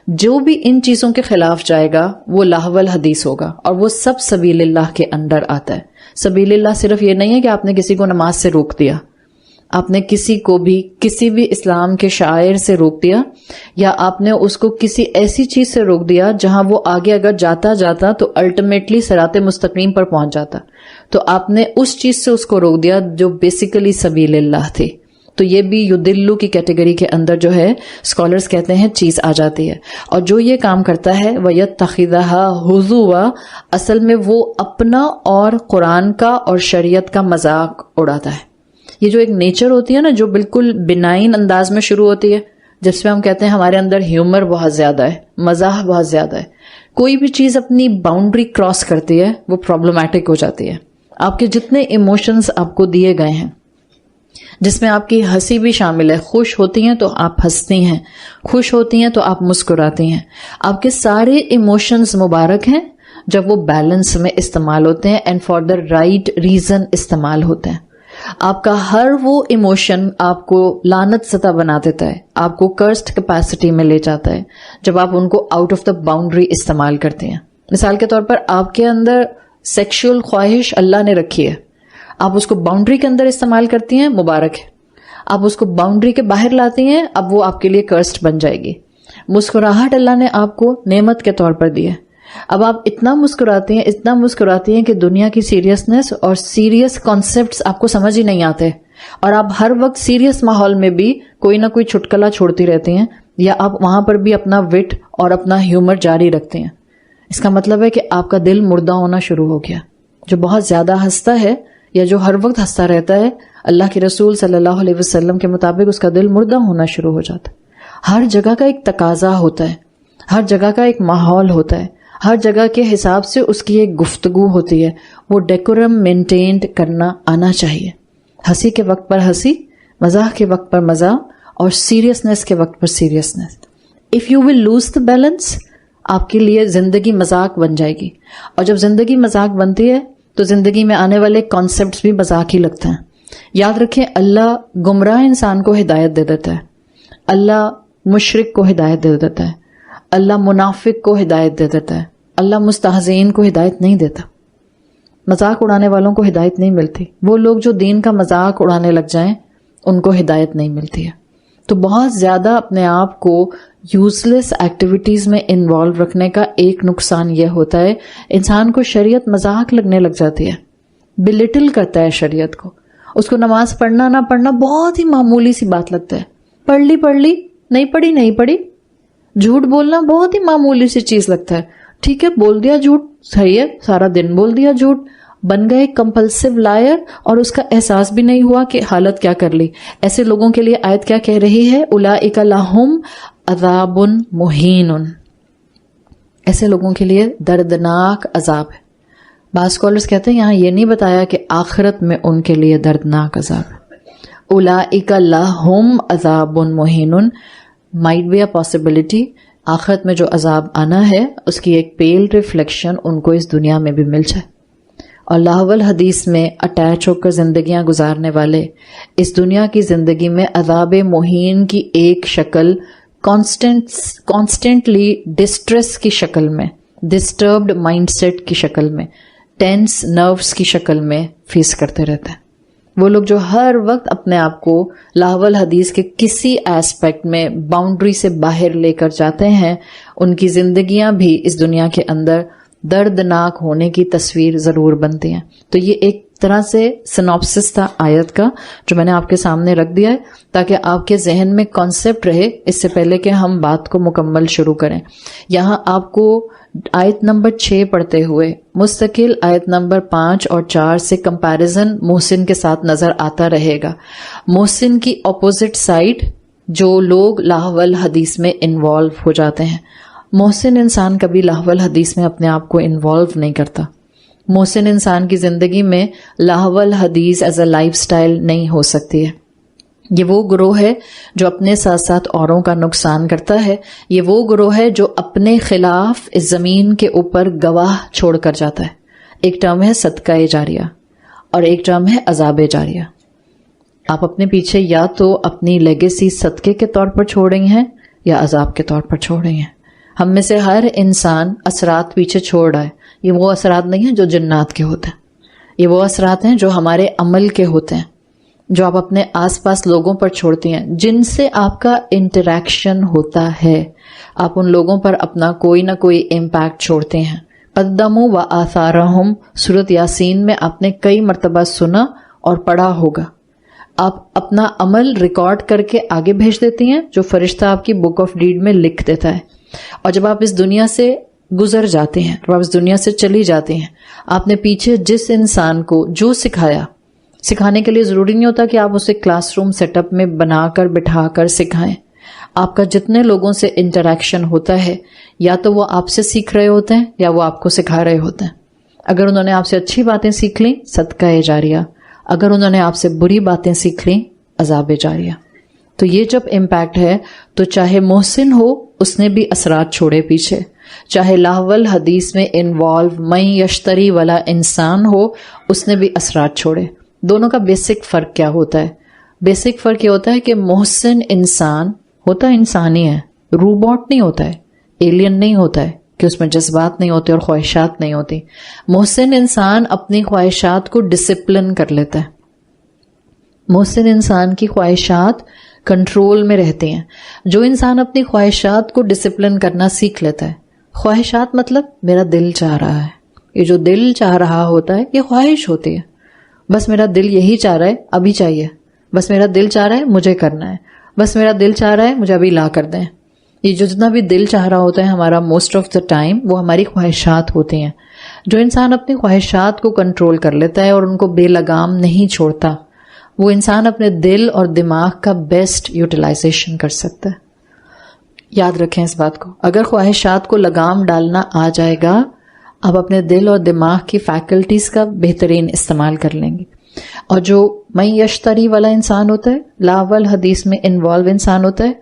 [SPEAKER 1] جو بھی ان چیزوں کے خلاف جائے گا وہ لاہو الحدیث ہوگا، اور وہ سب سبیل اللہ کے انڈر آتا ہے. سبیل اللہ صرف یہ نہیں ہے کہ آپ نے کسی کو نماز سے روک دیا، آپ نے کسی کو بھی کسی بھی اسلام کے شاعر سے روک دیا، یا آپ نے اس کو کسی ایسی چیز سے روک دیا جہاں وہ آگے اگر جاتا تو الٹیمیٹلی صراط مستقیم پر پہنچ جاتا، تو آپ نے اس چیز سے اس کو روک دیا جو بیسیکلی سبیل اللہ تھی. تو یہ بھی یدلو کی کیٹیگری کے اندر جو ہے اسکالرز کہتے ہیں چیز آ جاتی ہے. اور جو یہ کام کرتا ہے وَيَتَّخِذَهَا هُزُوًا، اصل میں وہ اپنا اور قرآن کا اور شریعت کا مذاق اڑاتا ہے. یہ جو ایک نیچر ہوتی ہے نا جو بالکل بنائن انداز میں شروع ہوتی ہے، جس میں ہم کہتے ہیں ہمارے اندر ہیومر بہت زیادہ ہے، مزاح بہت زیادہ ہے، کوئی بھی چیز اپنی باؤنڈری کراس کرتی ہے وہ پرابلمٹک ہو جاتی ہے. آپ کے جتنے ایموشنز آپ کو دیے گئے ہیں جس میں آپ کی ہنسی بھی شامل ہے، خوش ہوتی ہیں تو آپ ہنستی ہیں، خوش ہوتی ہیں تو آپ مسکراتی ہیں، آپ کے سارے ایموشنز مبارک ہیں جب وہ بیلنس میں استعمال ہوتے ہیں and for the right reason استعمال ہوتے ہیں. آپ کا ہر وہ ایموشن آپ کو لعنت زدہ بنا دیتا ہے، آپ کو کرسڈ کیپیسٹی میں لے جاتا ہے جب آپ ان کو آؤٹ آف دا باؤنڈری استعمال کرتے ہیں. مثال کے طور پر آپ کے اندر سیکشول خواہش اللہ نے رکھی ہے، آپ اس کو باؤنڈری کے اندر استعمال کرتی ہیں، مبارک ہے. آپ اس کو باؤنڈری کے باہر لاتی ہیں، اب وہ آپ کے لیے کرسڈ بن جائے گی. مسکراہٹ اللہ نے آپ کو نعمت کے طور پر دی ہے، اب آپ اتنا مسکراتی ہیں کہ دنیا کی سیریسنس اور سیریس کانسیپٹس آپ کو سمجھ ہی نہیں آتے، اور آپ ہر وقت سیریس ماحول میں بھی کوئی نہ کوئی چھٹکلا چھوڑتی رہتی ہیں، یا آپ وہاں پر بھی اپنا وٹ اور اپنا ہیومر جاری رکھتے ہیں. اس کا مطلب ہے کہ آپ کا دل مردہ ہونا شروع ہو گیا. جو بہت زیادہ ہنستا ہے یا جو ہر وقت ہنستا رہتا ہے، اللہ کے رسول صلی اللہ علیہ وسلم کے مطابق اس کا دل مردہ ہونا شروع ہو جاتا ہے. ہر جگہ کا ایک تقاضا ہوتا ہے، ہر جگہ کا ایک ماحول ہوتا ہے، ہر جگہ کے حساب سے اس کی ایک گفتگو ہوتی ہے. وہ ڈیکورم مینٹینڈ کرنا آنا چاہیے. ہنسی کے وقت پر ہنسی، مزاح کے وقت پر مزاح، اور سیریسنس کے وقت پر seriousness. If you will lose the balance, آپ کے لیے زندگی مذاق بن جائے گی. اور جب زندگی مذاق بنتی ہے تو زندگی میں آنے والے کانسیپٹس بھی مذاق ہی لگتے ہیں. یاد رکھیں، اللہ گمراہ انسان کو ہدایت دے دیتا ہے، اللہ مشرک کو ہدایت دے دیتا ہے، اللہ منافق کو ہدایت دے دیتا ہے، اللہ مستہزئین کو ہدایت نہیں دیتا. مذاق اڑانے والوں کو ہدایت نہیں ملتی. وہ لوگ جو دین کا مذاق اڑانے لگ جائیں ان کو ہدایت نہیں ملتی ہے. تو بہت زیادہ اپنے آپ کو یوز لیس ایکٹیویٹیز میں انوالو رکھنے کا ایک نقصان یہ ہوتا ہے، انسان کو شریعت مذاق لگنے لگ جاتی ہے، بلٹل کرتا ہے شریعت کو. اس کو نماز پڑھنا نہ پڑھنا بہت ہی معمولی سی بات لگتا ہے. پڑھ لی نہیں پڑھی. جھوٹ بولنا بہت ہی معمولی سی چیز لگتا ہے. ٹھیک ہے، بول دیا جھوٹ، صحیح ہے، سارا دن بول دیا جھوٹ، بن گئے کمپلسیو لائر، اور اس کا احساس بھی نہیں ہوا کہ حالت کیا کر لی. ایسے لوگوں کے لیے آیت کیا کہہ رہی ہے؟ اولئک لہم عذاب مہین. ایسے لوگوں کے لیے دردناک عذاب ہے. بعض اسکالرس کہتے ہیں یہاں یہ نہیں بتایا کہ آخرت میں ان کے لیے دردناک عذاب ہے. اولئک لہم عذاب مہین، مائٹ بی اے پاسبلٹی آخرت میں جو عذاب آنا ہے اس کی ایک پیل ریفلیکشن ان کو اس دنیا میں بھی مل جائے. اور لاہو الحدیث میں اٹیچ ہو کر زندگیاں گزارنے والے اس دنیا کی زندگی میں عذاب مہین کی ایک شکل کانسٹنٹلی ڈسٹریس کی شکل میں، ڈسٹربڈ مائنڈ سیٹ کی شکل میں، ٹینس نروس کی شکل میں فیس کرتے رہتے ہیں. وہ لوگ جو ہر وقت اپنے آپ کو لاہو الحدیث کے کسی ایسپیکٹ میں باؤنڈری سے باہر لے کر جاتے ہیں، ان کی زندگیاں بھی اس دنیا کے اندر دردناک ہونے کی تصویر ضرور بنتی ہیں. تو یہ ایک طرح سے سنopسس تھا آیت کا جو میں نے آپ کے سامنے رکھ دیا ہے تاکہ آپ کے ذہن میں کانسیپٹ رہے اس سے پہلے کہ ہم بات کو مکمل شروع کریں. یہاں آپ کو آیت نمبر 6 پڑھتے ہوئے مستقل آیت نمبر 5 اور 4 سے کمپیریزن محسن کے ساتھ نظر آتا رہے گا. محسن کی اپوزٹ سائڈ جو لوگ لاہو الحدیث میں انوالو ہو جاتے ہیں، محسن انسان کبھی لہو الحدیث میں اپنے آپ کو انوالو نہیں کرتا. محسن انسان کی زندگی میں لہو الحدیث ایز اے لائف سٹائل نہیں ہو سکتی ہے. یہ وہ گروہ ہے جو اپنے ساتھ ساتھ اوروں کا نقصان کرتا ہے. یہ وہ گروہ ہے جو اپنے خلاف اس زمین کے اوپر گواہ چھوڑ کر جاتا ہے. ایک ٹرم ہے صدقہ جاریہ اور ایک ٹرم ہے عذاب جاریہ. آپ اپنے پیچھے یا تو اپنی لیگیسی صدقے کے طور پر چھوڑ رہی ہیں یا عذاب کے طور پر چھوڑ رہی ہیں. ہم میں سے ہر انسان اثرات پیچھے چھوڑ رہا ہے. یہ وہ اثرات نہیں ہیں جو جنات کے ہوتے ہیں. یہ وہ اثرات ہیں جو ہمارے عمل کے ہوتے ہیں, جو آپ اپنے آس پاس لوگوں پر چھوڑتی ہیں, جن سے آپ کا انٹریکشن ہوتا ہے. آپ ان لوگوں پر اپنا کوئی نہ کوئی امپیکٹ چھوڑتے ہیں. قدموا وآثارہم سورۃ یاسین میں آپ نے کئی مرتبہ سنا اور پڑھا ہوگا. آپ اپنا عمل ریکارڈ کر کے آگے بھیج دیتی ہیں, جو فرشتہ آپ کی بک آف ڈیڈ میں لکھ دیتا ہے. اور جب آپ اس دنیا سے گزر جاتے ہیں, جب آپ اس دنیا سے چلی جاتی ہیں, آپ نے پیچھے جس انسان کو جو سکھایا, سکھانے کے لیے ضروری نہیں ہوتا کہ آپ اسے کلاس روم سیٹ اپ میں بنا کر بٹھا کر سکھائیں. آپ کا جتنے لوگوں سے انٹریکشن ہوتا ہے, یا تو وہ آپ سے سیکھ رہے ہوتے ہیں یا وہ آپ کو سکھا رہے ہوتے ہیں. اگر انہوں نے آپ سے اچھی باتیں سیکھ لیں, صدقہ جاریہ. اگر انہوں نے آپ سے بری باتیں سیکھ لیں, عذاب جاریہ. تو یہ جب امپیکٹ ہے تو چاہے محسن ہو, اس نے بھی اثرات چھوڑے پیچھے, چاہے لہو الحدیث میں انوالو من یشتری والا انسان ہو, اس نے بھی اثرات چھوڑے. دونوں کا بیسک فرق کیا ہوتا ہے؟ بیسک فرق یہ ہوتا ہے کہ محسن انسان ہوتا انسانی ہے, روبوٹ نہیں ہوتا ہے, ایلین نہیں ہوتا ہے کہ اس میں جذبات نہیں ہوتے اور خواہشات نہیں ہوتی. محسن انسان اپنی خواہشات کو ڈسپلن کر لیتا ہے. محسن انسان کی خواہشات کنٹرول میں رہتی ہیں. جو انسان اپنی خواہشات کو ڈسپلن کرنا سیکھ لیتا ہے, خواہشات مطلب میرا دل چاہ رہا ہے, یہ جو دل چاہ رہا ہوتا ہے یہ خواہش ہوتی ہے. بس میرا دل یہی چاہ رہا ہے, ابھی چاہیے. بس میرا دل چاہ رہا ہے, مجھے کرنا ہے. بس میرا دل چاہ رہا ہے, مجھے ابھی لا کر دیں. یہ جو جتنا بھی دل چاہ رہا ہوتا ہے ہمارا, موسٹ آف دا ٹائم وہ ہماری خواہشات ہوتی ہیں. جو انسان اپنی خواہشات کو کنٹرول کر لیتا ہے اور ان کو بے لگام نہیں چھوڑتا, وہ انسان اپنے دل اور دماغ کا بیسٹ یوٹیلائزیشن کر سکتا ہے. یاد رکھیں اس بات کو. اگر خواہشات کو لگام ڈالنا آ جائے گا, آپ اپنے دل اور دماغ کی فیکلٹیز کا بہترین استعمال کر لیں گے. اور جو من یشتری والا انسان ہوتا ہے, لہو الحدیث میں انوالو انسان ہوتا ہے,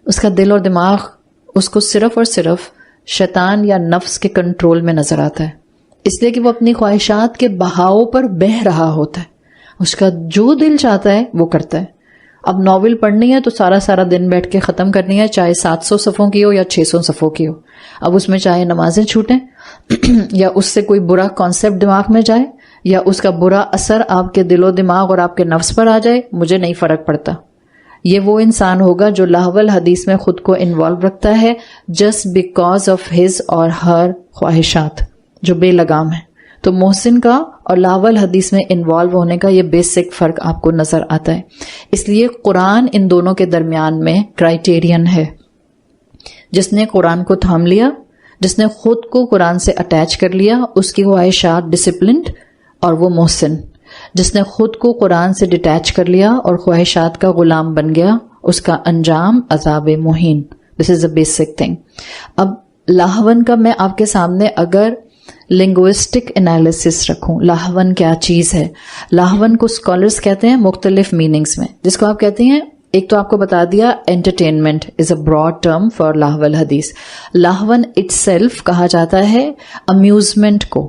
[SPEAKER 1] اس کا دل اور دماغ اس کو صرف اور صرف شیطان یا نفس کے کنٹرول میں نظر آتا ہے, اس لیے کہ وہ اپنی خواہشات کے بہاؤ پر بہہ رہا ہوتا ہے. اس کا جو دل چاہتا ہے وہ کرتا ہے. اب ناول پڑھنی ہے تو سارا دن بیٹھ کے ختم کرنی ہے, چاہے 700 صفحوں کی ہو یا 600 صفحوں کی ہو. اب اس میں چاہے نمازیں چھوٹیں یا اس سے کوئی برا کانسیپٹ دماغ میں جائے یا اس کا برا اثر آپ کے دل و دماغ اور آپ کے نفس پر آ جائے, مجھے نہیں فرق پڑتا. یہ وہ انسان ہوگا جو لہو الحدیث میں خود کو انوالو رکھتا ہے just because of his or ہر خواہشات جو بے لگام ہے. تو محسن کا اور لہو الحدیث میں انوالو ہونے کا یہ بیسک فرق آپ کو نظر آتا ہے. اس لیے قرآن ان دونوں کے درمیان میں کرائیٹیرین ہے. جس نے قرآن کو تھام لیا, جس نے خود کو قرآن سے اٹیچ کر لیا, اس کی خواہشات ڈسپلنڈ اور وہ محسن. جس نے خود کو قرآن سے ڈیٹیچ کر لیا اور خواہشات کا غلام بن گیا, اس کا انجام عذاب مہین. دس از اے بیسک تھنگ. اب لاہون کا میں آپ کے سامنے اگر لنگوسٹک انالیسس رکھوں, لاہون کیا چیز ہے. لاہون کو اسکالرس کہتے ہیں مختلف میننگز میں, جس کو آپ کہتے ہیں, ایک تو آپ کو بتا دیا entertainment is a broad term for لہو الحدیث. لاہون اٹ سیلف کہا جاتا ہے امیوزمنٹ کو.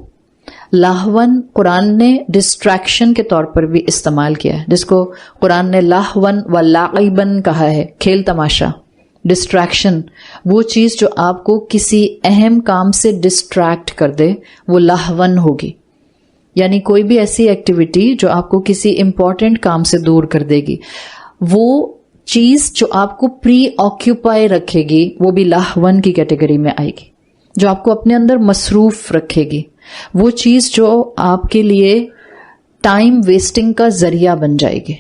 [SPEAKER 1] لاہون قرآن نے ڈسٹریکشن کے طور پر بھی استعمال کیا ہے, جس کو قرآن نے لاہون و لاعبن کہا ہے, کھیل تماشا. ڈسٹریکشن, وہ چیز جو آپ کو کسی اہم کام سے ڈسٹریکٹ کر دے, وہ لاہون ہوگی. یعنی کوئی بھی ایسی ایکٹیویٹی جو آپ کو کسی امپورٹنٹ کام سے دور کر دے گی, وہ چیز جو آپ کو پری آکیوپائی رکھے گی, وہ بھی لاہون کی کیٹیگری میں آئے گی. جو آپ کو اپنے اندر مصروف رکھے گی, وہ چیز جو آپ کے لیے ٹائم ویسٹنگ کا ذریعہ بن جائے گی,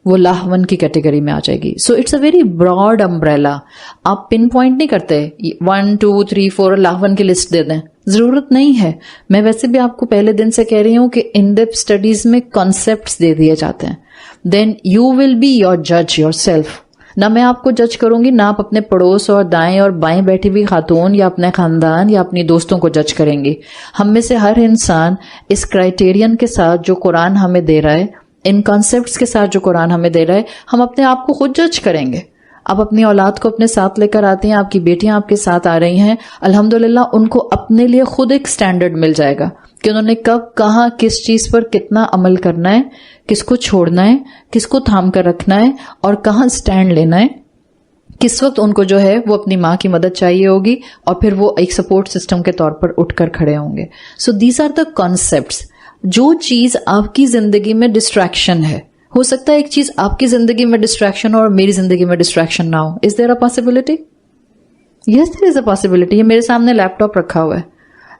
[SPEAKER 1] وہ لاہون کی کیٹیگری میں آ جائے گی. So it's a very broad umbrella. آپ پن پوائنٹ نہیں کرتے 1 2 3 4 لاہون کی لسٹ دے دیں, ضرورت نہیں ہے. میں ویسے بھی آپ کو پہلے دن سے کہہ رہی ہوں کہ ان ڈیپتھ اسٹڈیز میں کانسیپٹس دے دیے جاتے ہیں. Then you will be your جج یور سیلف. نہ میں آپ کو جج کروں گی، نہ آپ اپنے پڑوس اور دائیں اور بائیں بیٹھی ہوئی خاتون یا اپنے خاندان یا اپنی دوستوں کو جج کریں گی. ہم میں سے ہر انسان اس کرائٹیرین کے ساتھ جو قرآن ہمیں دے رہا ہے، ان کانسیپٹس کے ساتھ جو قرآن ہمیں دے رہا ہے، ہم اپنے آپ کو خود جج کریں گے. آپ اپنی اولاد کو اپنے ساتھ لے کر آتے ہیں، آپ کی بیٹیاں آپ کے ساتھ آ رہی ہیں، الحمدللہ ان کو اپنے لیے خود ایک سٹینڈرڈ مل جائے گا کہ انہوں نے کب، کہاں، کس چیز پر کتنا عمل کرنا ہے، کس کو چھوڑنا ہے، کس کو تھام کر رکھنا ہے، اور کہاں سٹینڈ لینا ہے. کس وقت ان کو جو ہے وہ اپنی ماں کی مدد چاہیے ہوگی اور پھر وہ ایک سپورٹ سسٹم کے طور پر اٹھ کر کھڑے ہوں گے. So these are the concepts. جو چیز آپ کی زندگی میں ڈسٹریکشن ہے، ہو سکتا ہے ایک چیز آپ کی زندگی میں ڈسٹریکشن اور میری زندگی میں ڈسٹریکشن نہ ہو. از دیر a possibility? Yes there is a possibility. یہ میرے سامنے لیپ ٹاپ رکھا ہوا ہے،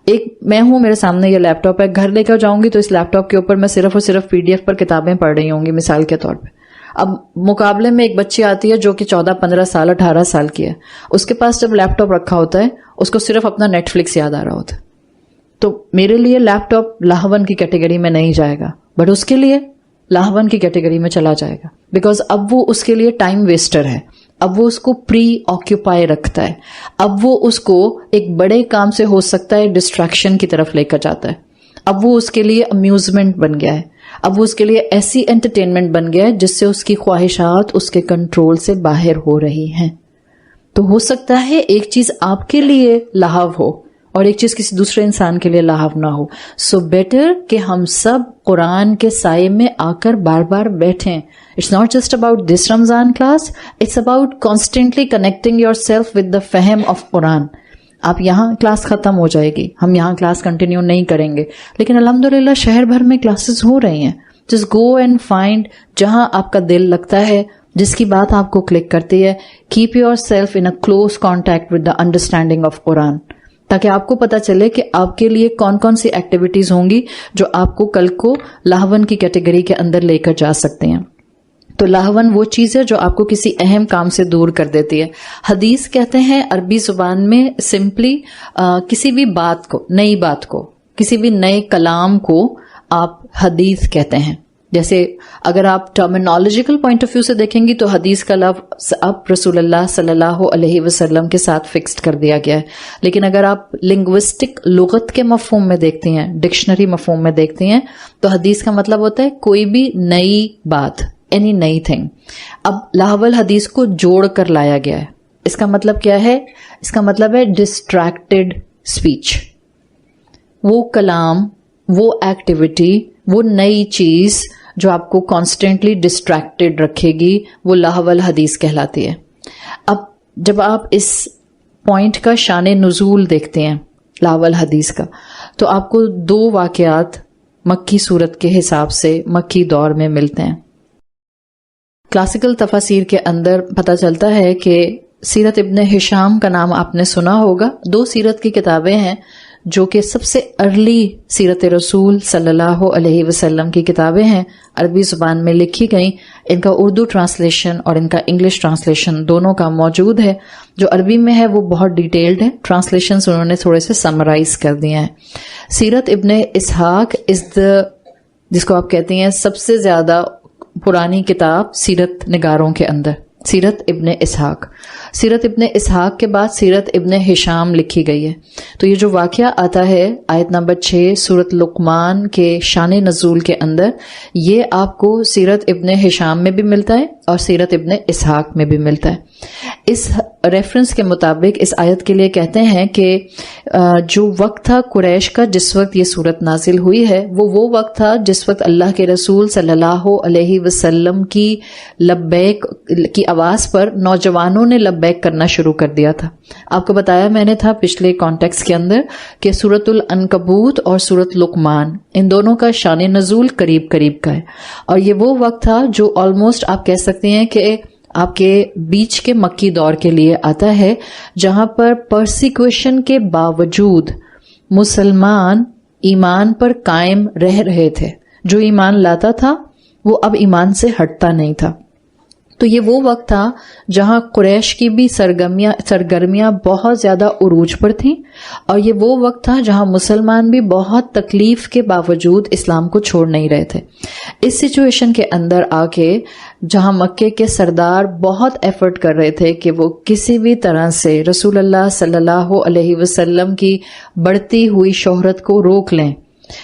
[SPEAKER 1] ایک میں ہوں، میرے سامنے یہ لیپ ٹاپ ہے. گھر لے کر جاؤں گی تو اس لیپ ٹاپ کے اوپر میں صرف اور صرف PDF پر کتابیں پڑھ رہی ہوں گی مثال کے طور پہ. اب مقابلے میں ایک بچی آتی ہے جو کہ 14 15 سال 18 سال کی ہے، اس کے پاس جب لیپ ٹاپ رکھا ہوتا ہے اس کو صرف اپنا نیٹ فلکس یاد آ رہا ہوتا ہے. تو میرے لیے لیپ ٹاپ لاہون کی کیٹیگری میں نہیں جائے گا، بٹ اس کے لیے لاہون کی کیٹیگری میں چلا جائے گا، بیکاز اب وہ اس کے لیے ٹائم ویسٹر ہے. اب وہ اس کو پری آکیوپائی رکھتا ہے. اب وہ اس کو ایک بڑے کام سے ہو سکتا ہے ڈسٹریکشن کی طرف لے کر جاتا ہے. اب وہ اس کے لیے امیوزمنٹ بن گیا ہے. اب وہ اس کے لیے ایسی انٹرٹینمنٹ بن گیا ہے جس سے اس کی خواہشات اس کے کنٹرول سے باہر ہو رہی ہیں. تو ہو سکتا ہے ایک چیز آپ کے لیے لاہو ہو اور ایک چیز کسی دوسرے انسان کے لیے لاہو نہ ہو. سو بیٹر کہ ہم سب قرآن کے سائے میں آ کر بار بار بیٹھیں. It's not just about this Ramadan class, it's about constantly connecting yourself with the فہم آف قرآن. آپ یہاں کلاس ختم ہو جائے گی، ہم یہاں کلاس کنٹینیو نہیں کریں گے، لیکن الحمدللہ شہر بھر میں کلاسز ہو رہی ہیں. جسٹ گو اینڈ فائنڈ جہاں آپ کا دل لگتا ہے، جس کی بات آپ کو کلک کرتی ہے. Keep yourself in a close contact with the understanding of Quran, تاکہ آپ کو پتا چلے کہ آپ کے لیے کون کون سی ایکٹیویٹیز ہوں گی جو آپ کو کل کو لاہون کی کیٹیگری کے اندر لے کر جا سکتے ہیں. تو لاہون وہ چیز ہے جو آپ کو کسی اہم کام سے دور کر دیتی ہے. حدیث کہتے ہیں عربی زبان میں سمپلی کسی بھی بات کو، نئی بات کو، کسی بھی نئے کلام کو آپ حدیث کہتے ہیں. جیسے اگر آپ ٹرمینالوجیکل پوائنٹ آف ویو سے دیکھیں گی تو حدیث کا لفظ اب رسول اللہ صلی اللہ علیہ وسلم کے ساتھ فکسڈ کر دیا گیا ہے. لیکن اگر آپ لنگوسٹک لغت کے مفہوم میں دیکھتے ہیں، ڈکشنری مفہوم میں دیکھتے ہیں، تو حدیث کا مطلب ہوتا ہے کوئی بھی نئی بات، اینی نئی تھنگ. اب لاہول حدیث کو جوڑ کر لایا گیا ہے. اس کا مطلب کیا ہے؟ اس کا مطلب ہے ڈسٹریکٹڈ اسپیچ. وہ کلام، وہ ایکٹیویٹی، وہ نئی چیز جو آپ کو کانسٹینٹلی ڈسٹریکٹڈ رکھے گی، وہ لاہول حدیث کہلاتی ہے. اب جب آپ اس پوائنٹ کا شان نزول دیکھتے ہیں لاہول حدیث کا، تو آپ کو 2 واقعات مکی صورت کے حساب سے مکی دور میں ملتے ہیں. کلاسیکل تفاسیر کے اندر پتہ چلتا ہے کہ سیرت ابن ہشام کا نام آپ نے سنا ہوگا. 2 سیرت کی کتابیں ہیں جو کہ سب سے ارلی سیرت رسول صلی اللہ علیہ وسلم کی کتابیں ہیں، عربی زبان میں لکھی گئیں. ان کا اردو ٹرانسلیشن اور ان کا انگلش ٹرانسلیشن دونوں کا موجود ہے. جو عربی میں ہے وہ بہت ڈیٹیلڈ ہے، ٹرانسلیشنز انہوں نے تھوڑے سے سمرائز کر دیے ہیں. سیرت ابن اسحاق جس کو آپ کہتے ہیں سب سے زیادہ پرانی کتاب سیرت نگاروں کے اندر، سیرت ابن اسحاق. سیرت ابن اسحاق کے بعد سیرت ابن ہشام لکھی گئی ہے. تو یہ جو واقعہ آتا ہے آیت نمبر 6 سورت لقمان کے شان نزول کے اندر، یہ آپ کو سیرت ابن ہشام میں بھی ملتا ہے اور سیرت ابن اسحاق میں بھی ملتا ہے. اس ریفرنس کے مطابق اس آیت کے لیے کہتے ہیں کہ جو وقت تھا قریش کا جس وقت یہ سورت نازل ہوئی ہے، وہ وقت تھا جس وقت اللہ کے رسول صلی اللہ علیہ وسلم کی لبیک کی آواز پر نوجوانوں نے لبیک کرنا شروع کر دیا تھا. آپ کو بتایا میں نے تھا پچھلے کانٹیکس کے اندر کہ سورت العنکبوت اور سورت لقمان ان دونوں کا شان نزول قریب قریب کا ہے، اور یہ وہ وقت تھا جو آلموسٹ آپ کہہ سکتے ہیں کہ آپ کے بیچ کے مکی دور کے لیے آتا ہے، جہاں پر پرسیکوشن کے باوجود مسلمان ایمان پر قائم رہ رہے تھے. جو ایمان لاتا تھا وہ اب ایمان سے ہٹتا نہیں تھا. تو یہ وہ وقت تھا جہاں قریش کی بھی سرگرمیاں بہت زیادہ عروج پر تھیں، اور یہ وہ وقت تھا جہاں مسلمان بھی بہت تکلیف کے باوجود اسلام کو چھوڑ نہیں رہے تھے۔ اس سچویشن کے اندر آ کے جہاں مکے کے سردار بہت ایفرٹ کر رہے تھے کہ وہ کسی بھی طرح سے رسول اللہ صلی اللہ علیہ وسلم کی بڑھتی ہوئی شہرت کو روک لیں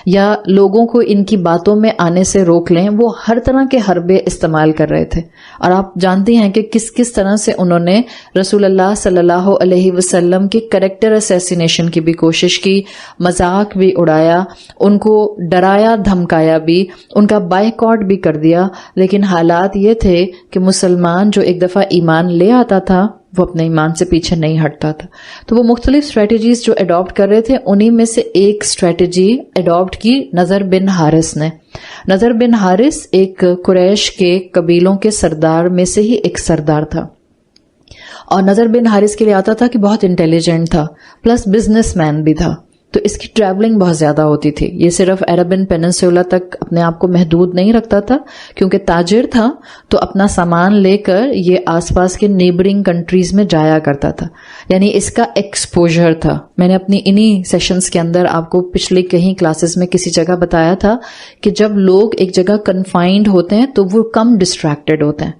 [SPEAKER 1] یا لوگوں کو ان کی باتوں میں آنے سے روک لیں، وہ ہر طرح کے حربے استعمال کر رہے تھے۔ اور آپ جانتی ہیں کہ کس طرح سے انہوں نے رسول اللہ صلی اللہ علیہ وسلم کی کریکٹر اسیسینیشن کی بھی کوشش کی، مذاق بھی اڑایا، ان کو ڈرایا دھمکایا بھی، ان کا بائیکاٹ بھی کر دیا۔ لیکن حالات یہ تھے کہ مسلمان جو ایک دفعہ ایمان لے آتا تھا وہ اپنے ایمان سے پیچھے نہیں ہٹتا تھا۔ تو وہ مختلف اسٹریٹجیز جو اڈاپٹ کر رہے تھے، انہی میں سے ایک اسٹریٹجی اڈاپٹ کی نضر بن حارث نے۔ نضر بن حارث ایک قریش کے قبیلوں کے سردار میں سے ہی ایک سردار تھا، اور نضر بن حارث کے لیے آتا تھا کہ بہت انٹیلیجنٹ تھا، پلس بزنس مین بھی تھا، تو اس کی ٹریولنگ بہت زیادہ ہوتی تھی۔ یہ صرف عربن پیننسولا تک اپنے آپ کو محدود نہیں رکھتا تھا، کیونکہ تاجر تھا تو اپنا سامان لے کر یہ آس پاس کے نیبرنگ کنٹریز میں جایا کرتا تھا، یعنی اس کا ایکسپوجر تھا۔ میں نے اپنی انہی سیشنز کے اندر آپ کو پچھلی کہیں کلاسز میں کسی جگہ بتایا تھا کہ جب لوگ ایک جگہ کنفائنڈ ہوتے ہیں تو وہ کم ڈسٹریکٹڈ ہوتے ہیں۔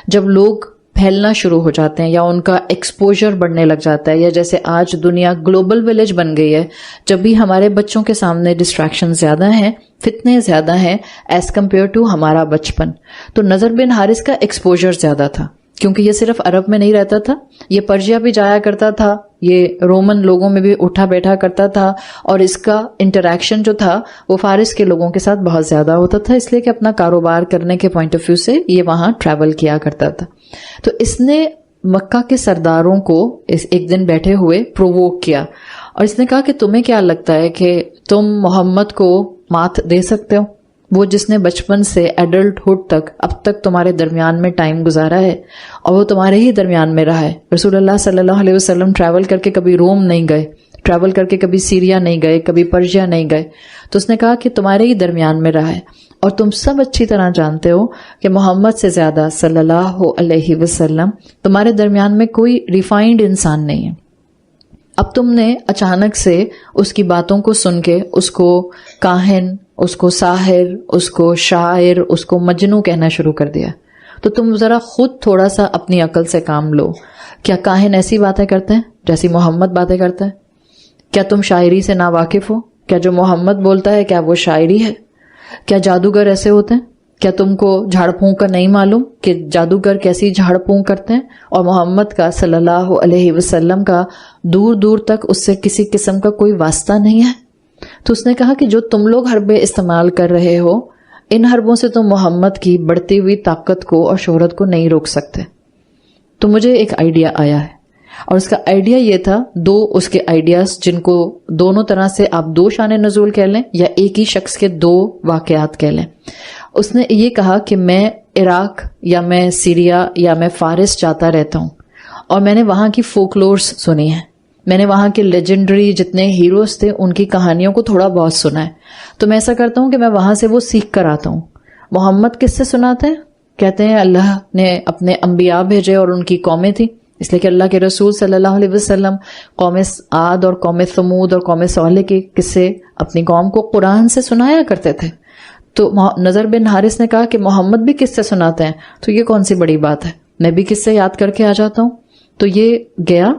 [SPEAKER 1] جب لوگ پھیلنا شروع ہو جاتے ہیں یا ان کا ایکسپوجر بڑھنے لگ جاتا ہے، یا جیسے آج دنیا گلوبل ولیج بن گئی ہے، جب بھی ہمارے بچوں کے سامنے ڈسٹریکشن زیادہ ہیں، فتنے زیادہ ہیں ایز کمپیئر ٹو ہمارا بچپن، تو نضر بن حارث کا ایکسپوجر زیادہ تھا، کیونکہ یہ صرف عرب میں نہیں رہتا تھا، یہ پرشیا بھی جایا کرتا تھا، یہ رومن لوگوں میں بھی اٹھا بیٹھا کرتا تھا، اور اس کا انٹریکشن جو تھا وہ فارس کے لوگوں کے ساتھ بہت زیادہ ہوتا تھا، اس لیے کہ اپنا کاروبار کرنے کے پوائنٹ آف ویو سے یہ وہاں ٹریول کیا کرتا تھا۔ تو اس نے مکہ کے سرداروں کو ایک دن بیٹھے ہوئے پرووک کیا، اور اس نے کہا کہ تمہیں کیا لگتا ہے کہ تم محمد کو مات دے سکتے ہو؟ وہ جس نے بچپن سے ایڈلٹ ہوڈ تک اب تک تمہارے درمیان میں ٹائم گزارا ہے، اور وہ تمہارے ہی درمیان میں رہا ہے۔ رسول اللہ صلی اللہ علیہ وسلم ٹریول کر کے کبھی روم نہیں گئے، ٹریول کر کے کبھی سیریا نہیں گئے، کبھی پرشیا نہیں گئے، تو اس نے کہا کہ تمہارے ہی درمیان میں رہا ہے، اور تم سب اچھی طرح جانتے ہو کہ محمد سے زیادہ صلی اللہ علیہ وسلم تمہارے درمیان میں کوئی ریفائنڈ انسان نہیں ہے۔ اب تم نے اچانک سے اس کی باتوں کو سن کے اس کو کاہن، اس کو ساحر، اس کو شاعر، اس کو مجنوں کہنا شروع کر دیا۔ تو تم ذرا خود تھوڑا سا اپنی عقل سے کام لو۔ کیا کاہن ایسی باتیں کرتے ہیں جیسی محمد باتیں کرتا ہے؟ کیا تم شاعری سے ناواقف ہو؟ کیا جو محمد بولتا ہے کیا وہ شاعری ہے؟ کیا جادوگر ایسے ہوتے ہیں؟ کیا تم کو جھاڑ پھونک کا نہیں معلوم کہ جادوگر کیسی جھاڑ پھونک کرتے ہیں؟ اور محمد کا صلی اللہ علیہ وسلم کا دور دور تک اس سے کسی قسم کا کوئی واسطہ نہیں ہے۔ تو اس نے کہا کہ جو تم لوگ حربے استعمال کر رہے ہو، ان حربوں سے تم محمد کی بڑھتی ہوئی طاقت کو اور شہرت کو نہیں روک سکتے۔ تو مجھے ایک آئیڈیا آیا ہے، اور اس کا آئیڈیا یہ تھا، دو اس کے آئیڈیاز جن کو دونوں طرح سے آپ دو شان نزول کہہ لیں یا ایک ہی شخص کے دو واقعات کہہ لیں۔ اس نے یہ کہا کہ میں عراق یا میں سیریا یا میں فارس جاتا رہتا ہوں، اور میں نے وہاں کی فولکلورز سنی ہیں، میں نے وہاں کے لیجنڈری جتنے ہیروز تھے ان کی کہانیوں کو تھوڑا بہت سنا ہے، تو میں ایسا کرتا ہوں کہ میں وہاں سے وہ سیکھ کر آتا ہوں۔ محمد کس سے سناتے ہیں؟ کہتے ہیں اللہ نے اپنے انبیاء بھیجے اور ان کی قومیں تھیں، اس لیے کہ اللہ کے رسول صلی اللہ علیہ وسلم قوم عاد اور قوم ثمود اور قوم صالح کے قصے اپنی قوم کو قرآن سے سنایا کرتے تھے۔ تو نضر بن حارث نے کہا کہ محمد بھی قصے سناتے ہیں، تو یہ کون سی بڑی بات ہے، میں بھی قصے یاد کر کے آ جاتا ہوں۔ تو یہ گیا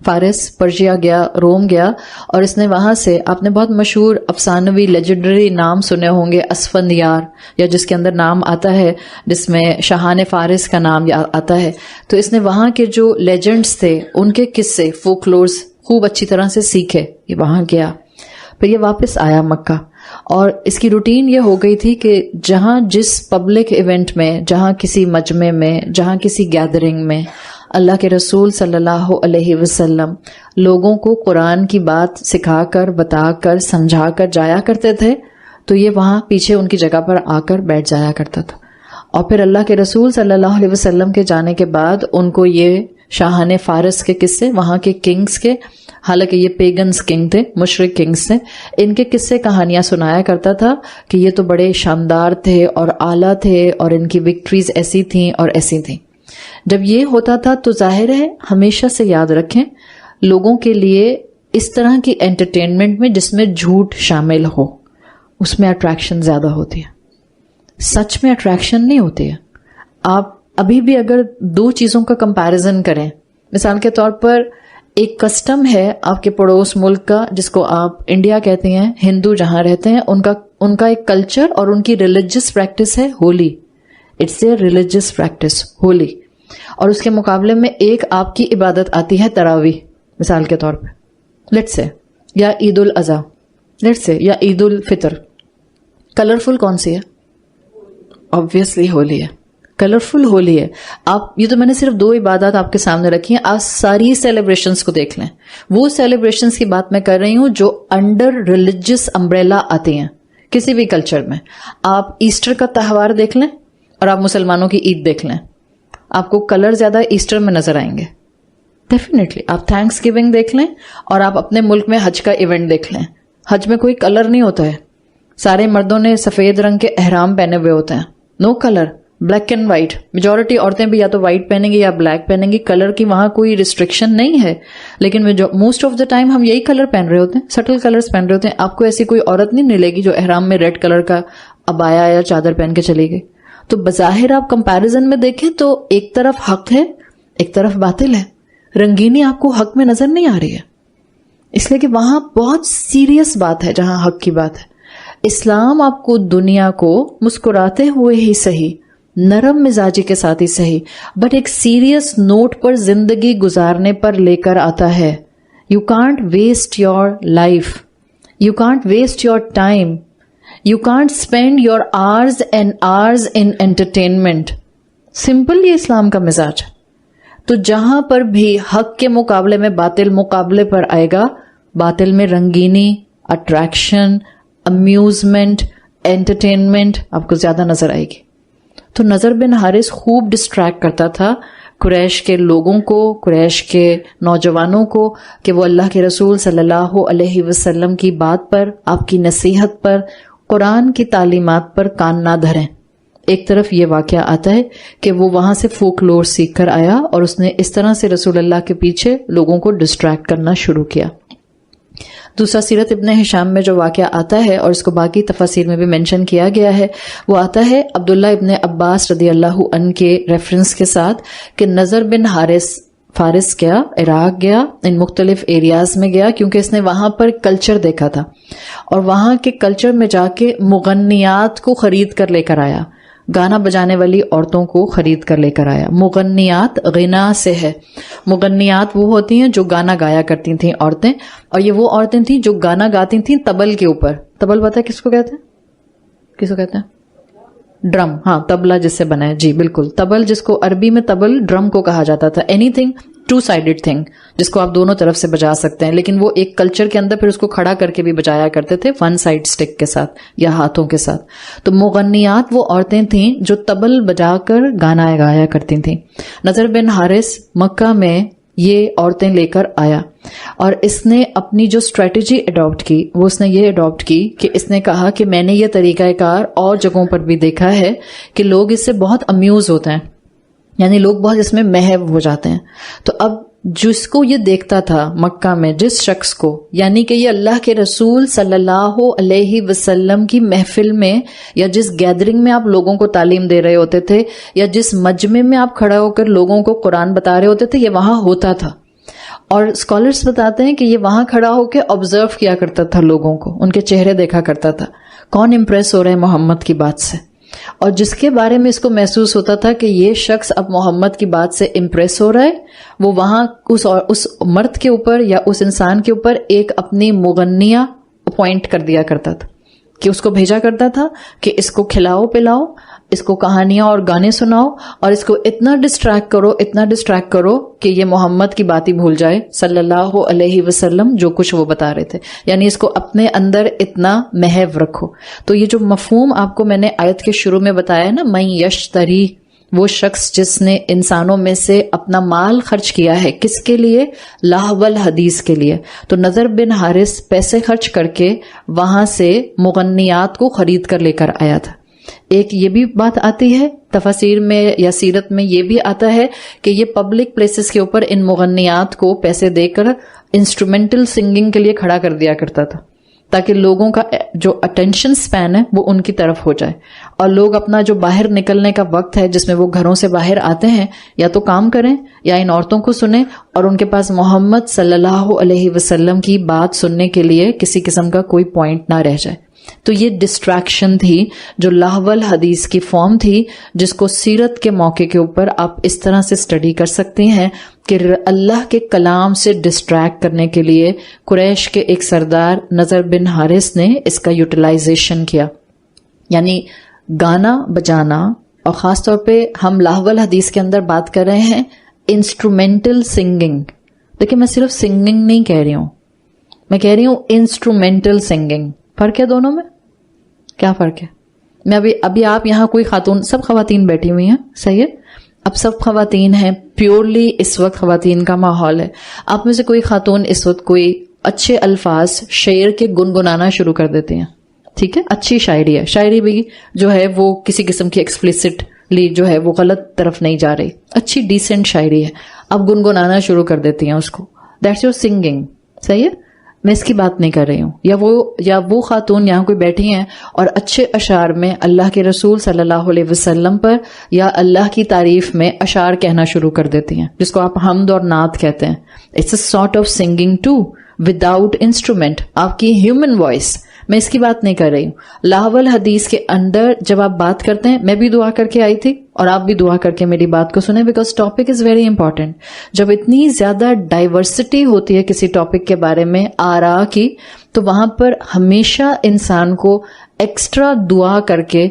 [SPEAKER 1] فارس، پرشیا گیا، روم گیا، اور اس نے وہاں سے، آپ نے بہت مشہور افسانوی لیجنڈری نام سنے ہوں گے، اسفندیار، یا جس کے اندر نام آتا ہے جس میں شاہان فارس کا نام آتا ہے، تو اس نے وہاں کے جو لیجنڈز تھے ان کے قصے، فولکلورز خوب اچھی طرح سے سیکھے۔ یہ وہاں گیا، پھر یہ واپس آیا مکہ، اور اس کی روٹین یہ ہو گئی تھی کہ جہاں جس پبلک ایونٹ میں، جہاں کسی مجمع میں، جہاں کسی گیدرنگ میں اللہ کے رسول صلی اللہ علیہ وسلم لوگوں کو قرآن کی بات سکھا کر، بتا کر، سمجھا کر جایا کرتے تھے، تو یہ وہاں پیچھے ان کی جگہ پر آ کر بیٹھ جایا کرتا تھا۔ اور پھر اللہ کے رسول صلی اللہ علیہ وسلم کے جانے کے بعد ان کو یہ شاہان فارس کے قصے، وہاں کے کنگز کے حالانکہ یہ پیگنز کنگ تھے، مشرک کنگز تھے. ان کے قصے کہانیاں سنایا کرتا تھا کہ یہ تو بڑے شاندار تھے اور اعلیٰ تھے اور ان کی وکٹریز ایسی تھیں اور ایسی تھیں. جب یہ ہوتا تھا تو ظاہر ہے ہمیشہ سے یاد رکھیں لوگوں کے لیے اس طرح کی انٹرٹینمنٹ میں جس میں جھوٹ شامل ہو اس میں اٹریکشن زیادہ ہوتی ہے. سچ میں اٹریکشن نہیں ہوتی ہے. آپ ابھی بھی اگر دو چیزوں کا کمپیریزن کریں، مثال کے طور پر ایک کسٹم ہے آپ کے پڑوس ملک کا جس کو آپ انڈیا کہتے ہیں، ہندو جہاں رہتے ہیں ان کا ایک کلچر اور ان کی ریلیجس پریکٹس ہے Holi. It's a religious practice Holi. اور اس کے مقابلے میں ایک آپ کی عبادت آتی ہے تراویح مثال کے طور پہ، لیٹس سے، یا عید الاضحیٰ لیٹس سے، یا عید الفطر. کلرفل کون سی ہے؟ آبویسلی ہولی ہے. کلرفل ہولی ہے. آپ یہ تو میں نے صرف دو عبادات آپ کے سامنے رکھی ہیں، آپ ساری سیلیبریشنز کو دیکھ لیں. وہ سیلیبریشنز کی بات میں کر رہی ہوں جو انڈر ریلیجس امبریلا آتی ہیں کسی بھی کلچر میں. آپ ایسٹر کا تہوار دیکھ لیں اور آپ مسلمانوں کی عید دیکھ لیں، آپ کو کلر زیادہ ایسٹر میں نظر آئیں گے ڈیفینیٹلی. آپ تھینکس گیونگ دیکھ لیں اور آپ اپنے ملک میں حج کا ایونٹ دیکھ لیں. حج میں کوئی کلر نہیں ہوتا ہے. سارے مردوں نے سفید رنگ کے احرام پہنے ہوئے ہوتے ہیں، no colour, black and white. Majority عورتیں بھی یا تو وائٹ پہنیں گی یا بلیک پہنیں گی. کلر کی وہاں کوئی ریسٹرکشن نہیں ہے، لیکن موسٹ آف دا ٹائم ہم یہی کلر پہن رہے ہوتے ہیں، سٹل کلرز پہن رہے ہوتے ہیں. آپ کو ایسی کوئی عورت نہیں ملے گی جو احرام میں ریڈ کلر کا عبایا یا چادر پہن کے چلی گئی. تو بظاہر آپ کمپیریزن میں دیکھیں تو ایک طرف حق ہے ایک طرف باطل ہے. رنگینی آپ کو حق میں نظر نہیں آ رہی ہے، اس لیے کہ وہاں بہت سیریس بات ہے جہاں حق کی بات ہے. اسلام آپ کو دنیا کو مسکراتے ہوئے ہی صحیح، نرم مزاجی کے ساتھ ہی صحیح، بٹ ایک سیریس نوٹ پر زندگی گزارنے پر لے کر آتا ہے. You can't waste your life, you can't waste your time, you can't spend your hours and hours in entertainment. Simple یہ اسلام کا مزاج ہے. تو جہاں پر بھی حق کے مقابلے میں باطل مقابلے پر آئے گا، باطل میں رنگینی، اٹریکشن، امیوزمنٹ، انٹرٹینمنٹ آپ کو زیادہ نظر آئے گی. تو نضر بن حارث خوب ڈسٹریکٹ کرتا تھا قریش کے لوگوں کو، قریش کے نوجوانوں کو، کہ وہ اللہ کے رسول صلی اللہ علیہ وسلم کی بات پر، آپ کی نصیحت پر، قرآن کی تعلیمات پر کان نہ دھریں. ایک طرف یہ واقعہ آتا ہے کہ وہ وہاں سے فوک لور سیکھ کر آیا اور اس نے اس طرح سے رسول اللہ کے پیچھے لوگوں کو ڈسٹریکٹ کرنا شروع کیا. دوسرا سیرت ابن ہشام میں جو واقعہ آتا ہے اور اس کو باقی تفاسیر میں بھی مینشن کیا گیا ہے، وہ آتا ہے عبداللہ ابن عباس رضی اللہ عنہ کے ریفرنس کے ساتھ کہ نضر بن حارث فارس گیا، عراق گیا، ان مختلف ایریاز میں گیا کیونکہ اس نے وہاں پر کلچر دیکھا تھا اور وہاں کے کلچر میں جا کے مغنیات کو خرید کر لے کر آیا، گانا بجانے والی عورتوں کو خرید کر لے کر آیا. مغنیات غنا سے ہے. مغنیات وہ ہوتی ہیں جو گانا گایا کرتی تھیں عورتیں، اور یہ وہ عورتیں تھیں جو گانا گاتی تھیں تبل کے اوپر. تبل پتہ ہے کس کو کہتے ہیں؟ کس کو کہتے ہیں؟ ڈرم. ہاں، تبلا جس سے بنا ہے، جی بالکل. تبل جس کو عربی میں تبل ڈرم کو کہا جاتا تھا. Anything two sided thing جس کو آپ دونوں طرف سے بجا سکتے ہیں، لیکن وہ ایک کلچر کے اندر پھر اس کو کھڑا کر کے بھی بجایا کرتے تھے، ون سائیڈ سٹک کے ساتھ یا ہاتھوں کے ساتھ. تو مغنیات وہ عورتیں تھیں جو تبل بجا کر گانا گایا کرتی تھیں. نضر بن حارث مکہ میں یہ عورتیں لے کر آیا اور اس نے اپنی جو اسٹریٹجی اڈاپٹ کی وہ اس نے یہ اڈاپٹ کی کہ اس نے کہا کہ میں نے یہ طریقہ کار اور جگہوں پر بھی دیکھا ہے کہ لوگ اس سے بہت امیوز ہوتے ہیں، یعنی لوگ بہت اس میں محو ہو جاتے ہیں. تو اب جس کو یہ دیکھتا تھا مکہ میں، جس شخص کو، یعنی کہ یہ اللہ کے رسول صلی اللہ علیہ وسلم کی محفل میں یا جس گیدرنگ میں آپ لوگوں کو تعلیم دے رہے ہوتے تھے یا جس مجمع میں آپ کھڑا ہو کر لوگوں کو قرآن بتا رہے ہوتے تھے، یہ وہاں ہوتا تھا. اور اسکالرس بتاتے ہیں کہ یہ وہاں کھڑا ہو کے آبزرو کیا کرتا تھا لوگوں کو، ان کے چہرے دیکھا کرتا تھا، کون امپریس ہو رہے ہیں محمد کی بات سے. اور جس کے بارے میں اس کو محسوس ہوتا تھا کہ یہ شخص اب محمد کی بات سے امپریس ہو رہا ہے، وہ وہاں اس مرد کے اوپر یا اس انسان کے اوپر ایک اپنی مغنیہ اپوائنٹ کر دیا کرتا تھا، کہ اس کو بھیجا کرتا تھا کہ اس کو کھلاؤ پلاؤ، اس کو کہانیاں اور گانے سناؤ اور اس کو اتنا ڈسٹریکٹ کرو کہ یہ محمد کی بات ہی بھول جائے صلی اللہ علیہ وسلم جو کچھ وہ بتا رہے تھے، یعنی اس کو اپنے اندر اتنا محو رکھو. تو یہ جو مفہوم آپ کو میں نے آیت کے شروع میں بتایا نا، من یشتری وہ شخص جس نے انسانوں میں سے اپنا مال خرچ کیا ہے کس کے لیے؟ لہو الحدیث کے لیے. تو نضر بن حارث پیسے خرچ کر کے وہاں سے مغنیات کو خرید کر لے کر آیا تھا. ایک یہ بھی بات آتی ہے تفاسیر میں یا سیرت میں، یہ بھی آتا ہے کہ یہ پبلک پلیسز کے اوپر ان مغنیات کو پیسے دے کر انسٹرومنٹل سنگنگ کے لیے کھڑا کر دیا کرتا تھا، تاکہ لوگوں کا جو اٹینشن سپین ہے وہ ان کی طرف ہو جائے، اور لوگ اپنا جو باہر نکلنے کا وقت ہے جس میں وہ گھروں سے باہر آتے ہیں، یا تو کام کریں یا ان عورتوں کو سنیں، اور ان کے پاس محمد صلی اللہ علیہ وسلم کی بات سننے کے لیے کسی قسم کا کوئی پوائنٹ نہ رہ جائے. تو یہ ڈسٹریکشن تھی جو لہو الحدیث کی فارم تھی، جس کو سیرت کے موقع کے اوپر آپ اس طرح سے اسٹڈی کر سکتی ہیں کہ اللہ کے کلام سے ڈسٹریکٹ کرنے کے لیے قریش کے ایک سردار نضر بن حارث نے اس کا یوٹیلائزیشن کیا. یعنی گانا بجانا، اور خاص طور پہ ہم لہو الحدیث کے اندر بات کر رہے ہیں انسٹرومینٹل سنگنگ. دیکھیں میں صرف سنگنگ نہیں کہہ رہی ہوں، میں کہہ رہی ہوں انسٹرومینٹل سنگنگ. فرق ہے دونوں میں؟ کیا فرق ہے؟ میں ابھی آپ یہاں کوئی خاتون، سب خواتین بیٹھی ہوئی ہیں، صحیح ہے، اب سب خواتین ہیں، پیورلی اس وقت خواتین کا ماحول ہے. آپ میں سے کوئی خاتون اس وقت کوئی اچھے الفاظ شعر کے گنگنانا شروع کر دیتے ہیں، ٹھیک ہے، اچھی شاعری ہے، شاعری بھی جو ہے وہ کسی قسم کی ایکسپلیسٹلی جو ہے وہ غلط طرف نہیں جا رہی، اچھی ڈیسنٹ شاعری ہے، اب گنگنانا شروع کر دیتی ہیں اس کو، دیٹس یور سنگنگ. صحیح ہے، میں اس کی بات نہیں کر رہی ہوں. یا وہ خاتون یہاں کوئی بیٹھی ہیں اور اچھے اشعار میں اللہ کے رسول صلی اللہ علیہ وسلم پر یا اللہ کی تعریف میں اشعار کہنا شروع کر دیتی ہیں، جس کو آپ حمد اور نعت کہتے ہیں. It's a sort of singing to without instrument, آپ کی ہیومن وائس. میں اس کی بات نہیں کر رہی ہوں. لہو الحدیث کے اندر جب آپ بات کرتے ہیں، میں بھی دعا کر کے آئی تھی اور آپ بھی دعا کر کے میری بات کو سنیں، because topic is very important. جب اتنی زیادہ ڈائیورسٹی ہوتی ہے کسی ٹاپک کے بارے میں آراء کی، تو وہاں پر ہمیشہ انسان کو ایکسٹرا دعا کر کے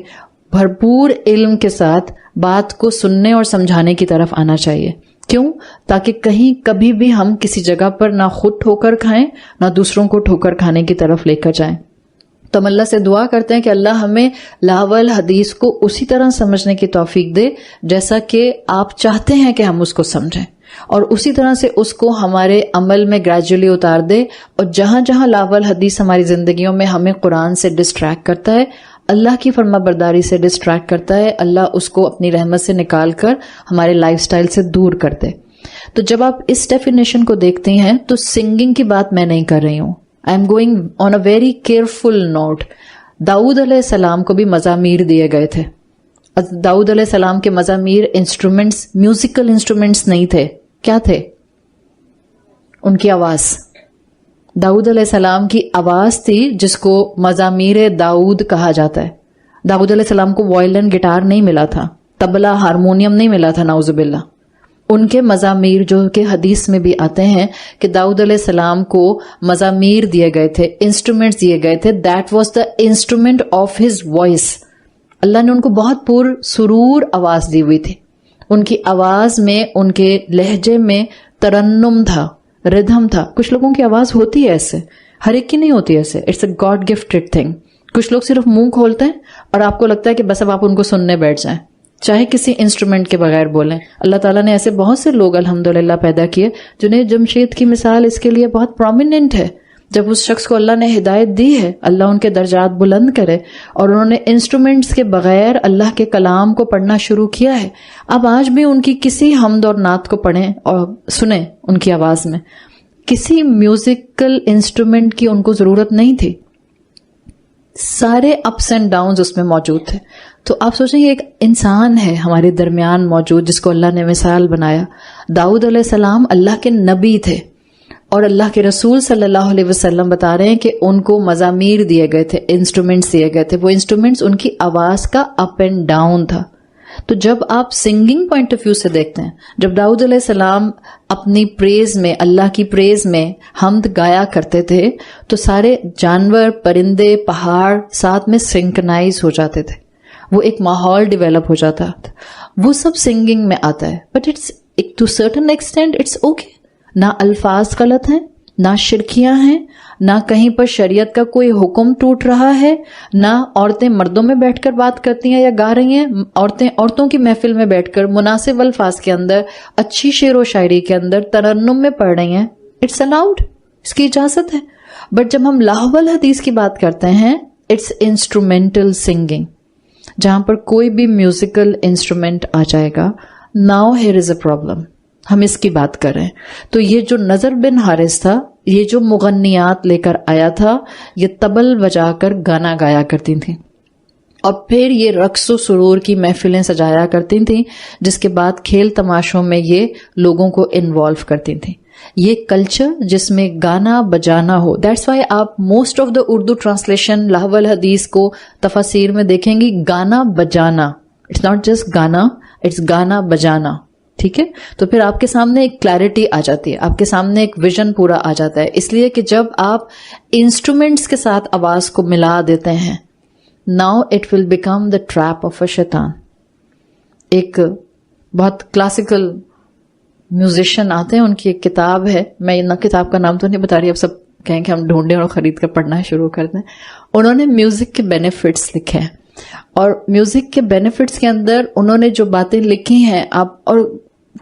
[SPEAKER 1] بھرپور علم کے ساتھ بات کو سننے اور سمجھانے کی طرف آنا چاہیے. کیوں؟ تاکہ کہیں کبھی بھی ہم کسی جگہ پر نہ خود ٹھوکر کھائیں نہ دوسروں کو ٹھوکر کھانے کی طرف لے کر جائیں. تو ہم اللہ سے دعا کرتے ہیں کہ اللہ ہمیں لہو الحدیث کو اسی طرح سمجھنے کی توفیق دے جیسا کہ آپ چاہتے ہیں کہ ہم اس کو سمجھیں، اور اسی طرح سے اس کو ہمارے عمل میں گریجولی اتار دے. اور جہاں جہاں لہو الحدیث ہماری زندگیوں میں ہمیں قرآن سے ڈسٹریکٹ کرتا ہے، اللہ کی فرما برداری سے ڈسٹریکٹ کرتا ہے، اللہ اس کو اپنی رحمت سے نکال کر ہمارے لائف سٹائل سے دور کر دے. تو جب آپ اس ڈیفینیشن کو دیکھتے ہیں تو سنگنگ کی بات میں نہیں کر رہی ہوں. I am going on a very careful note. داؤد علیہ السلام کو بھی مزامیر دیے گئے تھے. داؤد علیہ السلام کے مزامیر انسٹرومنٹس، میوزیکل انسٹرومنٹس نہیں تھے. کیا تھے؟ ان کی آواز. داؤد علیہ السلام کی آواز تھی جس کو مزامیر داؤد کہا جاتا ہے. داؤد علیہ السلام کو وائلن گٹار نہیں ملا تھا، طبلہ ہارمونیم نہیں ملا تھا، نعوذ باللہ. ان کے مزامیر جو کہ حدیث میں بھی آتے ہیں کہ داؤد علیہ السلام کو مزامیر دیے گئے تھے، انسٹرومنٹس دیے گئے تھے. That was the instrument of his voice. اللہ نے ان کو بہت پر سرور آواز دی ہوئی تھی. ان کی آواز میں، ان کے لہجے میں ترنم تھا، ردھم تھا. کچھ لوگوں کی آواز ہوتی ہے ایسے، ہر ایک کی نہیں ہوتی ایسے. It's a God gifted thing. کچھ لوگ صرف منہ کھولتے ہیں اور آپ کو لگتا ہے کہ بس اب آپ ان کو سننے بیٹھ جائیں، چاہے کسی انسٹرومنٹ کے بغیر بولیں. اللہ تعالیٰ نے ایسے بہت سے لوگ الحمدللہ پیدا کیے. جنید جمشید کی مثال اس کے لیے بہت پرومیننٹ ہے. جب اس شخص کو اللہ نے ہدایت دی ہے، اللہ ان کے درجات بلند کرے، اور انہوں نے انسٹرومنٹس کے بغیر اللہ کے کلام کو پڑھنا شروع کیا ہے. اب آج بھی ان کی کسی حمد اور نعت کو پڑھیں اور سنیں ان کی آواز میں. کسی میوزیکل انسٹرومنٹ کی ان کو ضرورت نہیں تھی. سارے اپس اینڈ ڈاؤنز اس میں موجود تھے. تو آپ سوچیں یہ ایک انسان ہے ہمارے درمیان موجود جس کو اللہ نے مثال بنایا. داؤد علیہ السلام اللہ کے نبی تھے، اور اللہ کے رسول صلی اللہ علیہ وسلم بتا رہے ہیں کہ ان کو مزامیر دیے گئے تھے، انسٹرومنٹس دیے گئے تھے. وہ انسٹرومنٹس ان کی آواز کا اپ اینڈ ڈاؤن تھا. تو جب آپ سنگنگ پوائنٹ آف ویو سے دیکھتے ہیں، جب داؤد علیہ السلام اپنی پریز میں، اللہ کی پریز میں حمد گایا کرتے تھے، تو سارے جانور، پرندے، پہاڑ ساتھ میں سنکرنائز ہو جاتے تھے. وہ ایک ماحول ڈیولپ ہو جاتا تھا. وہ سب سنگنگ میں آتا ہے. But it's to certain extent it's okay. نہ الفاظ غلط ہیں، نہ شرکیاں ہیں، نہ کہیں پر شریعت کا کوئی حکم ٹوٹ رہا ہے، نہ عورتیں مردوں میں بیٹھ کر بات کرتی ہیں یا گا رہی ہیں، عورتوں کی محفل میں بیٹھ کر مناسب الفاظ کے اندر، اچھی شعر و شاعری کے اندر ترنم میں پڑھ رہی ہیں. اٹس الاؤڈ، اس کی اجازت ہے. بٹ جب ہم لہو الحدیث کی بات کرتے ہیں، اٹس انسٹرومینٹل سنگنگ، جہاں پر کوئی بھی میوزیکل انسٹرومنٹ آ جائے گا. Now here is a problem. ہم اس کی بات کر رہے ہیں. تو یہ جو نضر بن حارث تھا، یہ جو مغنیات لے کر آیا تھا، یہ طبل بجا کر گانا گایا کرتی تھیں، اور پھر یہ رقص و سرور کی محفلیں سجایا کرتی تھیں، جس کے بعد کھیل تماشوں میں یہ لوگوں کو انوالو کرتی تھیں. یہ کلچر جس میں گانا بجانا ہو. دیٹس وائی آپ most of the Urdu translation لہو الحدیث کو تفاسیر میں دیکھیں گی، گانا بجانا. اٹس ناٹ جسٹ گانا، اٹس گانا بجانا. ٹھیک ہے، تو پھر آپ کے سامنے ایک کلیرٹی آ جاتی ہے، آپ کے سامنے ایک ویژن پورا آ جاتا ہے. اس لیے کہ جب آپ انسٹرومنٹس کے ساتھ آواز کو ملا دیتے ہیں، now it will become the trap of a شیطان. ایک بہت کلاسیکل میوزیشین آتے ہیں، ان کی ایک کتاب ہے، میں کتاب کا نام تو نہیں بتا رہی، اب سب کہیں کہ ہم ڈھونڈیں اور خرید کر پڑھنا شروع کر دیں. انہوں نے میوزک کے بینیفٹس لکھے ہیں، اور میوزک کے بینیفٹس کے اندر انہوں نے جو باتیں لکھی ہیں، آپ اور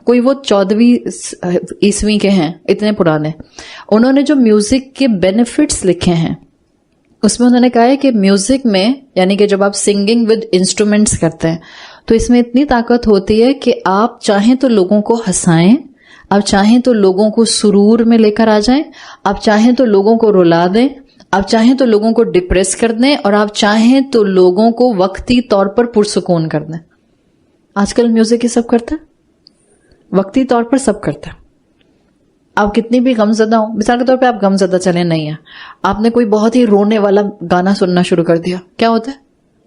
[SPEAKER 1] کوئی وہ 14ویں عیسوی کے ہیں، اتنے پرانے، انہوں نے جو میوزک کے بینیفٹس لکھے ہیں، اس میں انہوں نے کہا ہے کہ میوزک میں، یعنی کہ جب آپ سنگنگ ود انسٹرومنٹس کرتے ہیں، تو اس میں اتنی طاقت ہوتی ہے کہ آپ چاہیں تو لوگوں کو ہنسائیں، آپ چاہیں تو لوگوں کو سرور میں لے کر آ جائیں، آپ چاہیں تو لوگوں کو رلا دیں، آپ چاہیں تو لوگوں کو ڈپریس کر دیں، اور آپ چاہیں تو لوگوں کو وقتی طور پر پرسکون کر دیں. آج کل میوزک یہ سب کرتا ہے، وقتی طور پر سب کرتا ہے. آپ کتنی بھی غم زدہ ہوں، مثال کے طور پہ آپ غم زدہ چلے نہیں ہیں، آپ نے کوئی بہت ہی رونے والا گانا سننا شروع کر دیا، کیا ہوتا ہے؟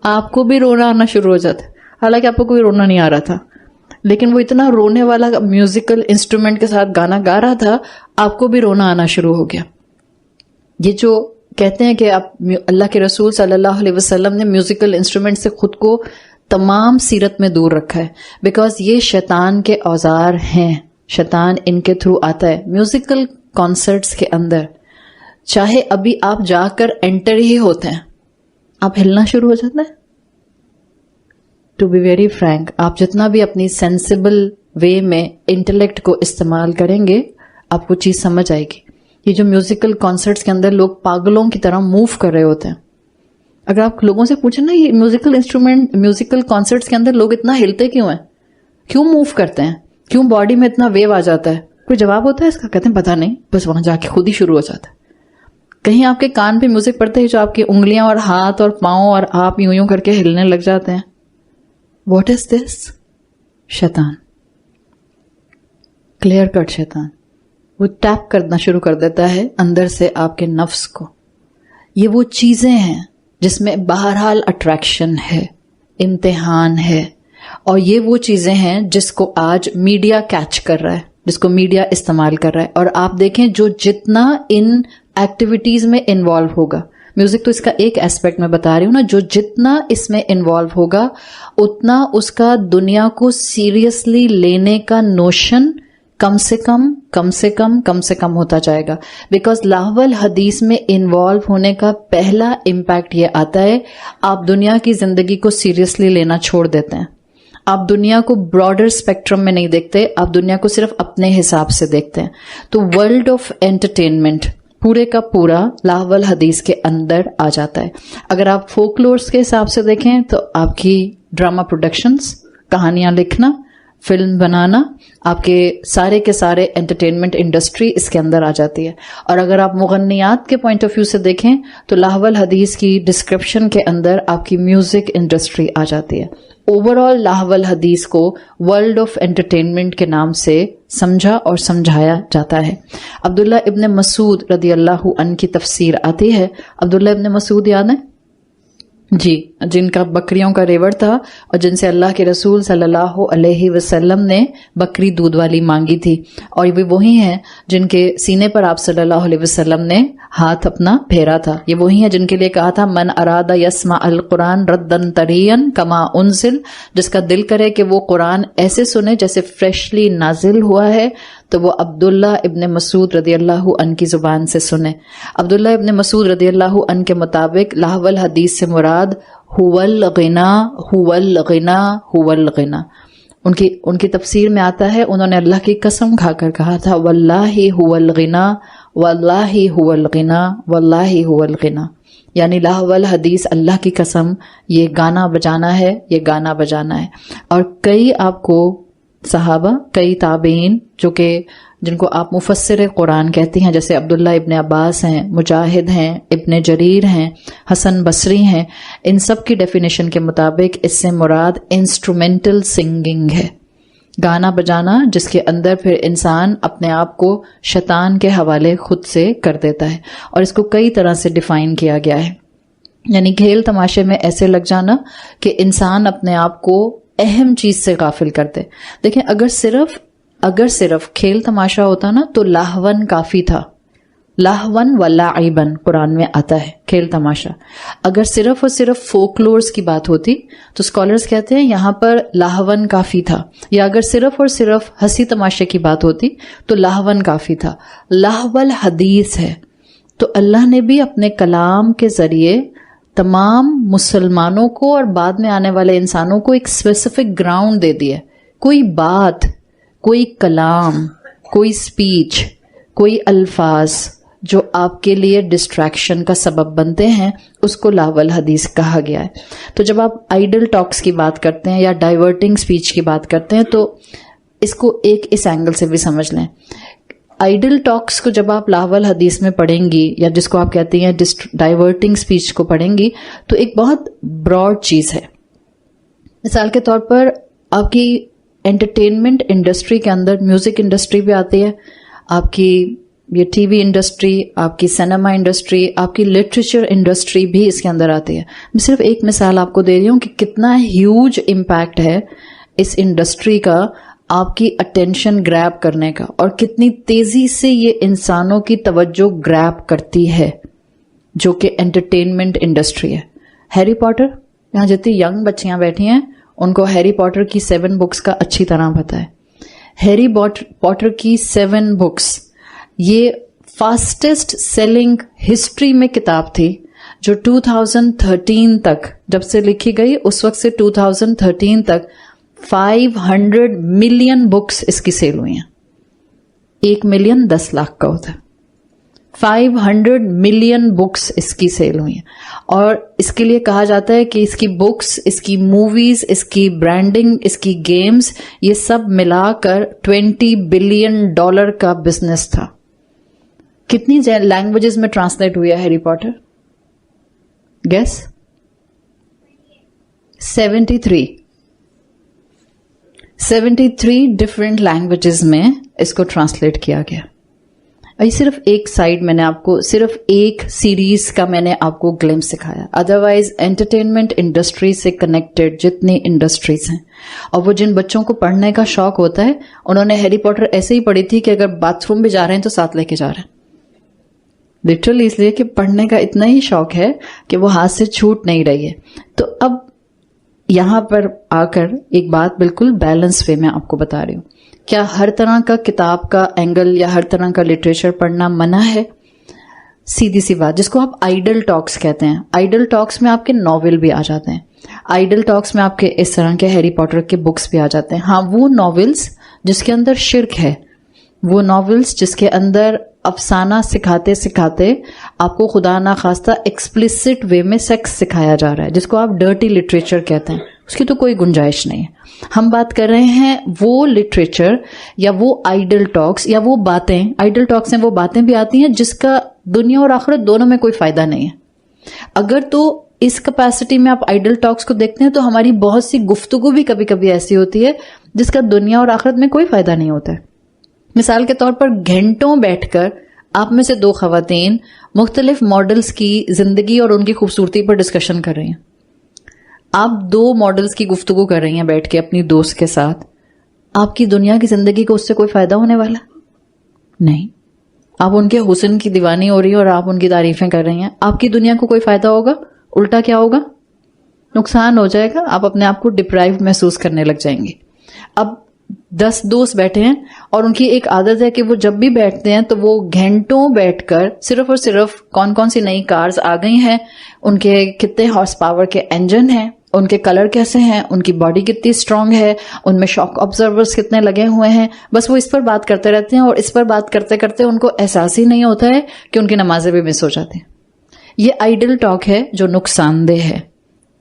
[SPEAKER 1] آپ کو بھی رونا آنا شروع ہو جاتا ہے. حالانکہ آپ کو کوئی رونا نہیں آ رہا تھا، لیکن وہ اتنا رونے والا میوزیکل انسٹرومنٹ کے ساتھ گانا گا رہا تھا، آپ کو بھی رونا آنا شروع ہو گیا. یہ جو کہتے ہیں کہ اللہ کے رسول صلی اللہ علیہ وسلم نے میوزیکل انسٹرومنٹ سے خود کو تمام سیرت میں دور رکھا ہے، بیکاز یہ شیطان کے اوزار ہیں، شیطان ان کے تھرو آتا ہے. میوزیکل کانسرٹس کے اندر چاہے ابھی آپ جا کر انٹر ہی ہوتے ہیں، آپ ہلنا شروع ہو جاتے ہیں. ٹو بی ویری فرینک، آپ جتنا بھی اپنی سینسیبل وے میں انٹلیکٹ کو استعمال کریں گے، آپ کو چیز سمجھ آئے گی. یہ جو میوزیکل کانسرٹس کے اندر لوگ پاگلوں کی طرح موو کر رہے ہوتے ہیں، اگر آپ لوگوں سے پوچھیں نا یہ میوزیکل کانسرٹس کے اندر لوگ اتنا ہلتے کیوں ہیں، کیوں موو کرتے ہیں، کیوں باڈی میں اتنا ویو آ جاتا ہے، کوئی جواب ہوتا ہے اس کا؟ کہتے ہیں پتہ نہیں، بس وہاں جا کے خود ہی شروع ہو جاتا ہے. کہیں آپ کے کان پہ میوزک پڑتے ہی جو آپ کی انگلیاں اور ہاتھ اور پاؤں اور آپ یوں یوں کر کے ہلنے لگ جاتے ہیں. واٹ از دس؟ شیطان، کلیئر کٹ شیطان. وہ ٹیپ کرنا شروع کر دیتا ہے اندر سے آپ کے نفس کو. یہ وہ چیزیں ہیں جس میں بہرحال اٹریکشن ہے، امتحان ہے، اور یہ وہ چیزیں ہیں جس کو آج میڈیا کیچ کر رہا ہے، جس کو میڈیا استعمال کر رہا ہے. اور آپ دیکھیں جو جتنا ان ایکٹیویٹیز میں انوالو ہوگا، میوزک تو اس کا ایک ایسپیکٹ میں بتا رہی ہوں نا، جو جتنا اس میں انوالو ہوگا اتنا اس کا دنیا کو سیریسلی لینے کا نوشن کم سے کم ہوتا جائے گا. بیکاز لہو الحدیث میں انوالو ہونے کا پہلا امپیکٹ یہ آتا ہے، آپ دنیا کی زندگی کو سیریسلی لینا چھوڑ دیتے ہیں. آپ دنیا کو براڈر اسپیکٹرم میں نہیں دیکھتے، آپ دنیا کو صرف اپنے حساب سے دیکھتے ہیں. تو ورلڈ آف انٹرٹینمنٹ پورے کا پورا لہو الحدیث کے اندر آ جاتا ہے. اگر آپ فولکلورس کے حساب سے دیکھیں تو آپ کی ڈرامہ پروڈکشنز، کہانیاں لکھنا، فلم بنانا، آپ کے سارے انٹرٹینمنٹ انڈسٹری اس کے اندر آ جاتی ہے. اور اگر آپ مغنیات کے پوائنٹ آف ویو سے دیکھیں تو لہو الحدیث کی ڈسکرپشن کے اندر آپ کی میوزک انڈسٹری آ جاتی ہے. اوور آل لہو الحدیث کو ورلڈ آف انٹرٹینمنٹ کے نام سے سمجھا اور سمجھایا جاتا ہے. عبداللہ ابن مسعود رضی اللہ عنہ کی تفسیر آتی ہے. عبداللہ ابن مسعود یاد ہے؟ جی، جن کا بکریوں کا ریوڑ تھا اور جن سے اللہ کے رسول صلی اللہ علیہ وسلم نے بکری دودھ والی مانگی تھی، اور یہ وہی ہیں جن کے سینے پر آپ صلی اللہ علیہ وسلم نے ہاتھ اپنا پھیرا تھا. یہ وہی ہیں جن کے لیے کہا تھا من اراد یسمع القرآن ردن طرین کما انزل، جس کا دل کرے کہ وہ قرآن ایسے سنے جیسے فریشلی نازل ہوا ہے تو وہ عبداللہ ابن مسعود رضی اللہ عنہ کی زبان سے سنے. عبداللہ ابن مسعود رضی اللہ عنہ کے مطابق لہو الحدیث سے مراد هو الغنا، هو الغنا، هو الغنا. ان کی تفسیر میں آتا ہے انہوں نے اللہ کی قسم کھا کر کہا تھا واللہ هو الغنا، واللہ هو الغنا، واللہ هو الغنا. یعنی لہو الحدیث، اللہ کی قسم، یہ گانا بجانا ہے، یہ گانا بجانا ہے. اور کئی آپ کو صحابہ، کئی تابعین جن کو آپ مفسر قرآن کہتی ہیں، جیسے عبداللہ ابن عباس ہیں، مجاہد ہیں، ابن جریر ہیں، حسن بصری ہیں، ان سب کی ڈیفینیشن کے مطابق اس سے مراد انسٹرومنٹل سنگنگ ہے، گانا بجانا جس کے اندر پھر انسان اپنے آپ کو شیطان کے حوالے خود سے کر دیتا ہے. اور اس کو کئی طرح سے ڈیفائن کیا گیا ہے، یعنی کھیل تماشے میں ایسے لگ جانا کہ انسان اپنے آپ کو اہم چیز سے غافل کر دے. دیکھیں اگر صرف کھیل تماشا ہوتا نا تو لاہون کافی تھا، لاہون و لاعبن قرآن میں آتا ہے کھیل تماشا. اگر صرف اور صرف فولکلورز کی بات ہوتی تو اسکالرز کہتے ہیں یہاں پر لاہون کافی تھا. یا اگر صرف اور صرف ہنسی تماشے کی بات ہوتی تو لاہون کافی تھا. لہو الحدیث ہے تو اللہ نے بھی اپنے کلام کے ذریعے تمام مسلمانوں کو اور بعد میں آنے والے انسانوں کو ایک اسپیسیفک گراؤنڈ دے دیا. کوئی بات، کوئی کلام، کوئی سپیچ، کوئی الفاظ جو آپ کے لیے ڈسٹریکشن کا سبب بنتے ہیں اس کو لہو الحدیث کہا گیا ہے. تو جب آپ آئیڈل ٹاکس کی بات کرتے ہیں یا ڈائیورٹنگ سپیچ کی بات کرتے ہیں تو اس کو اس اینگل سے بھی سمجھ لیں. آئیڈل ٹاکس کو جب آپ لہو الحدیث میں پڑھیں گی یا جس کو آپ کہتے ہیں ڈائیورٹنگ سپیچ کو پڑھیں گی تو ایک بہت براڈ چیز ہے. مثال کے طور پر آپ کی انٹرٹینمنٹ انڈسٹری کے اندر میوزک انڈسٹری بھی آتی ہے، آپ کی یہ ٹی وی انڈسٹری، آپ کی سینما انڈسٹری، آپ کی لٹریچر انڈسٹری بھی اس کے اندر آتی ہے. میں صرف ایک مثال آپ کو دے رہی ہوں کہ کتنا ہیوج امپیکٹ ہے اس انڈسٹری کا آپ کی اٹینشن گریب کرنے کا، اور کتنی تیزی سے یہ انسانوں کی توجہ گریب کرتی ہے، جو کہ انٹرٹینمنٹ انڈسٹری ہے. ہیری پاٹر، یہاں جتنی ینگ بچیاں بیٹھی ہیں ان کو ہیری پاٹر کی 7 بکس کا اچھی طرح پتا ہے. ہیری پاٹر کی 7 بکس یہ فاسٹسٹ سیلنگ ہسٹری میں کتاب تھی، جو 2013 تک جب سے لکھی گئی اس وقت سے 2013 تک 500 ملین بکس اس کی سیل ہوئی ہیں. 1 ملین 10 لاکھ کا ہوتا ہے. 500 ملین بکس اس کی سیل ہوئی ہیں. اور اس کے لیے کہا جاتا ہے کہ اس کی بکس، اس کی موویز، اس کی برانڈنگ، اس کی گیمز، یہ سب ملا کر $20 بلین کا بزنس تھا. کتنی لینگویجز میں ٹرانسلیٹ ہوئی ہے Harry Potter? Guess? 73 different languages میں اس کو ٹرانسلیٹ کیا گیا. یہ صرف ایک سائڈ میں نے آپ کو، صرف ایک سیریز کا میں نے آپ کو گلمپس سکھایا. ادروائز انٹرٹینمنٹ انڈسٹری سے کنیکٹڈ جتنی انڈسٹریز ہیں، اور وہ جن بچوں کو پڑھنے کا شوق ہوتا ہے انہوں نے ہیری پاٹر ایسے ہی پڑھی تھی کہ اگر باتھ روم بھی جا رہے ہیں تو ساتھ لے کے جا رہے ہیں. لٹرلی اس لیے کہ پڑھنے کا اتنا ہی شوق ہے کہ وہ ہاتھ سے چھوٹ نہیں رہی ہے. تو اب یہاں پر آ کر ایک بات بالکل بیلنس وے میں آپ کو بتا رہی ہوں. کیا ہر طرح کا کتاب کا اینگل یا ہر طرح کا لٹریچر پڑھنا منع ہے؟ سیدھی سی بات، جس کو آپ آئیڈل ٹاکس کہتے ہیں. آئیڈل ٹاکس میں آپ کے ناول بھی آ جاتے ہیں، آئیڈل ٹاکس میں آپ کے اس طرح کے ہیری پاٹر کے بکس بھی آ جاتے ہیں. ہاں، وہ ناولز جس کے اندر شرک ہے، وہ ناولز جس کے اندر افسانہ سکھاتے سکھاتے آپ کو خدا نخواستہ ایکسپلیسٹ وے میں سیکس سکھایا جا رہا ہے، جس کو آپ ڈرٹی لٹریچر کہتے ہیں، اس کی تو کوئی گنجائش نہیں ہے. ہم بات کر رہے ہیں وہ لٹریچر یا وہ آئیڈل ٹاکس یا وہ باتیں. آئیڈل ٹاکس میں وہ باتیں بھی آتی ہیں جس کا دنیا اور آخرت دونوں میں کوئی فائدہ نہیں ہے. اگر تو اس کیپیسٹی میں آپ آئیڈل ٹاکس کو دیکھتے ہیں تو ہماری بہت سی گفتگو بھی کبھی کبھی ایسی ہوتی ہے جس کا دنیا اور آخرت میں کوئی فائدہ نہیں ہوتا ہے. مثال کے طور پر گھنٹوں بیٹھ کر آپ میں سے 2 خواتین مختلف ماڈلز کی زندگی اور ان کی خوبصورتی پر ڈسکشن کر رہی ہیں. آپ 2 ماڈلز کی گفتگو کر رہی ہیں بیٹھ کے اپنی دوست کے ساتھ, آپ کی دنیا کی زندگی کو اس سے کوئی فائدہ ہونے والا نہیں. آپ ان کے حسن کی دیوانی ہو رہی ہیں اور آپ ان کی تعریفیں کر رہی ہیں, آپ کی دنیا کو کوئی فائدہ ہوگا؟ الٹا کیا ہوگا؟ نقصان ہو جائے گا. آپ اپنے آپ کو ڈپرائیوڈ محسوس کرنے لگ جائیں گے. اب 10 دوست بیٹھے ہیں اور ان کی ایک عادت ہے کہ وہ جب بھی بیٹھتے ہیں تو وہ گھنٹوں بیٹھ کر صرف اور صرف کون کون سی نئی کارز آ گئی ہیں, ان کے کتنے ہارس پاور کے انجن ہیں, ان کے کلر کیسے ہیں, ان کی باڈی کتنی اسٹرانگ ہے, ان میں شاک آبزرورز کتنے لگے ہوئے ہیں, بس وہ اس پر بات کرتے رہتے ہیں. اور اس پر بات کرتے کرتے ان کو احساس ہی نہیں ہوتا ہے کہ ان کی نمازیں بھی مس ہو جاتی ہیں. یہ آئیڈل ٹاک ہے جو نقصان دہ ہے,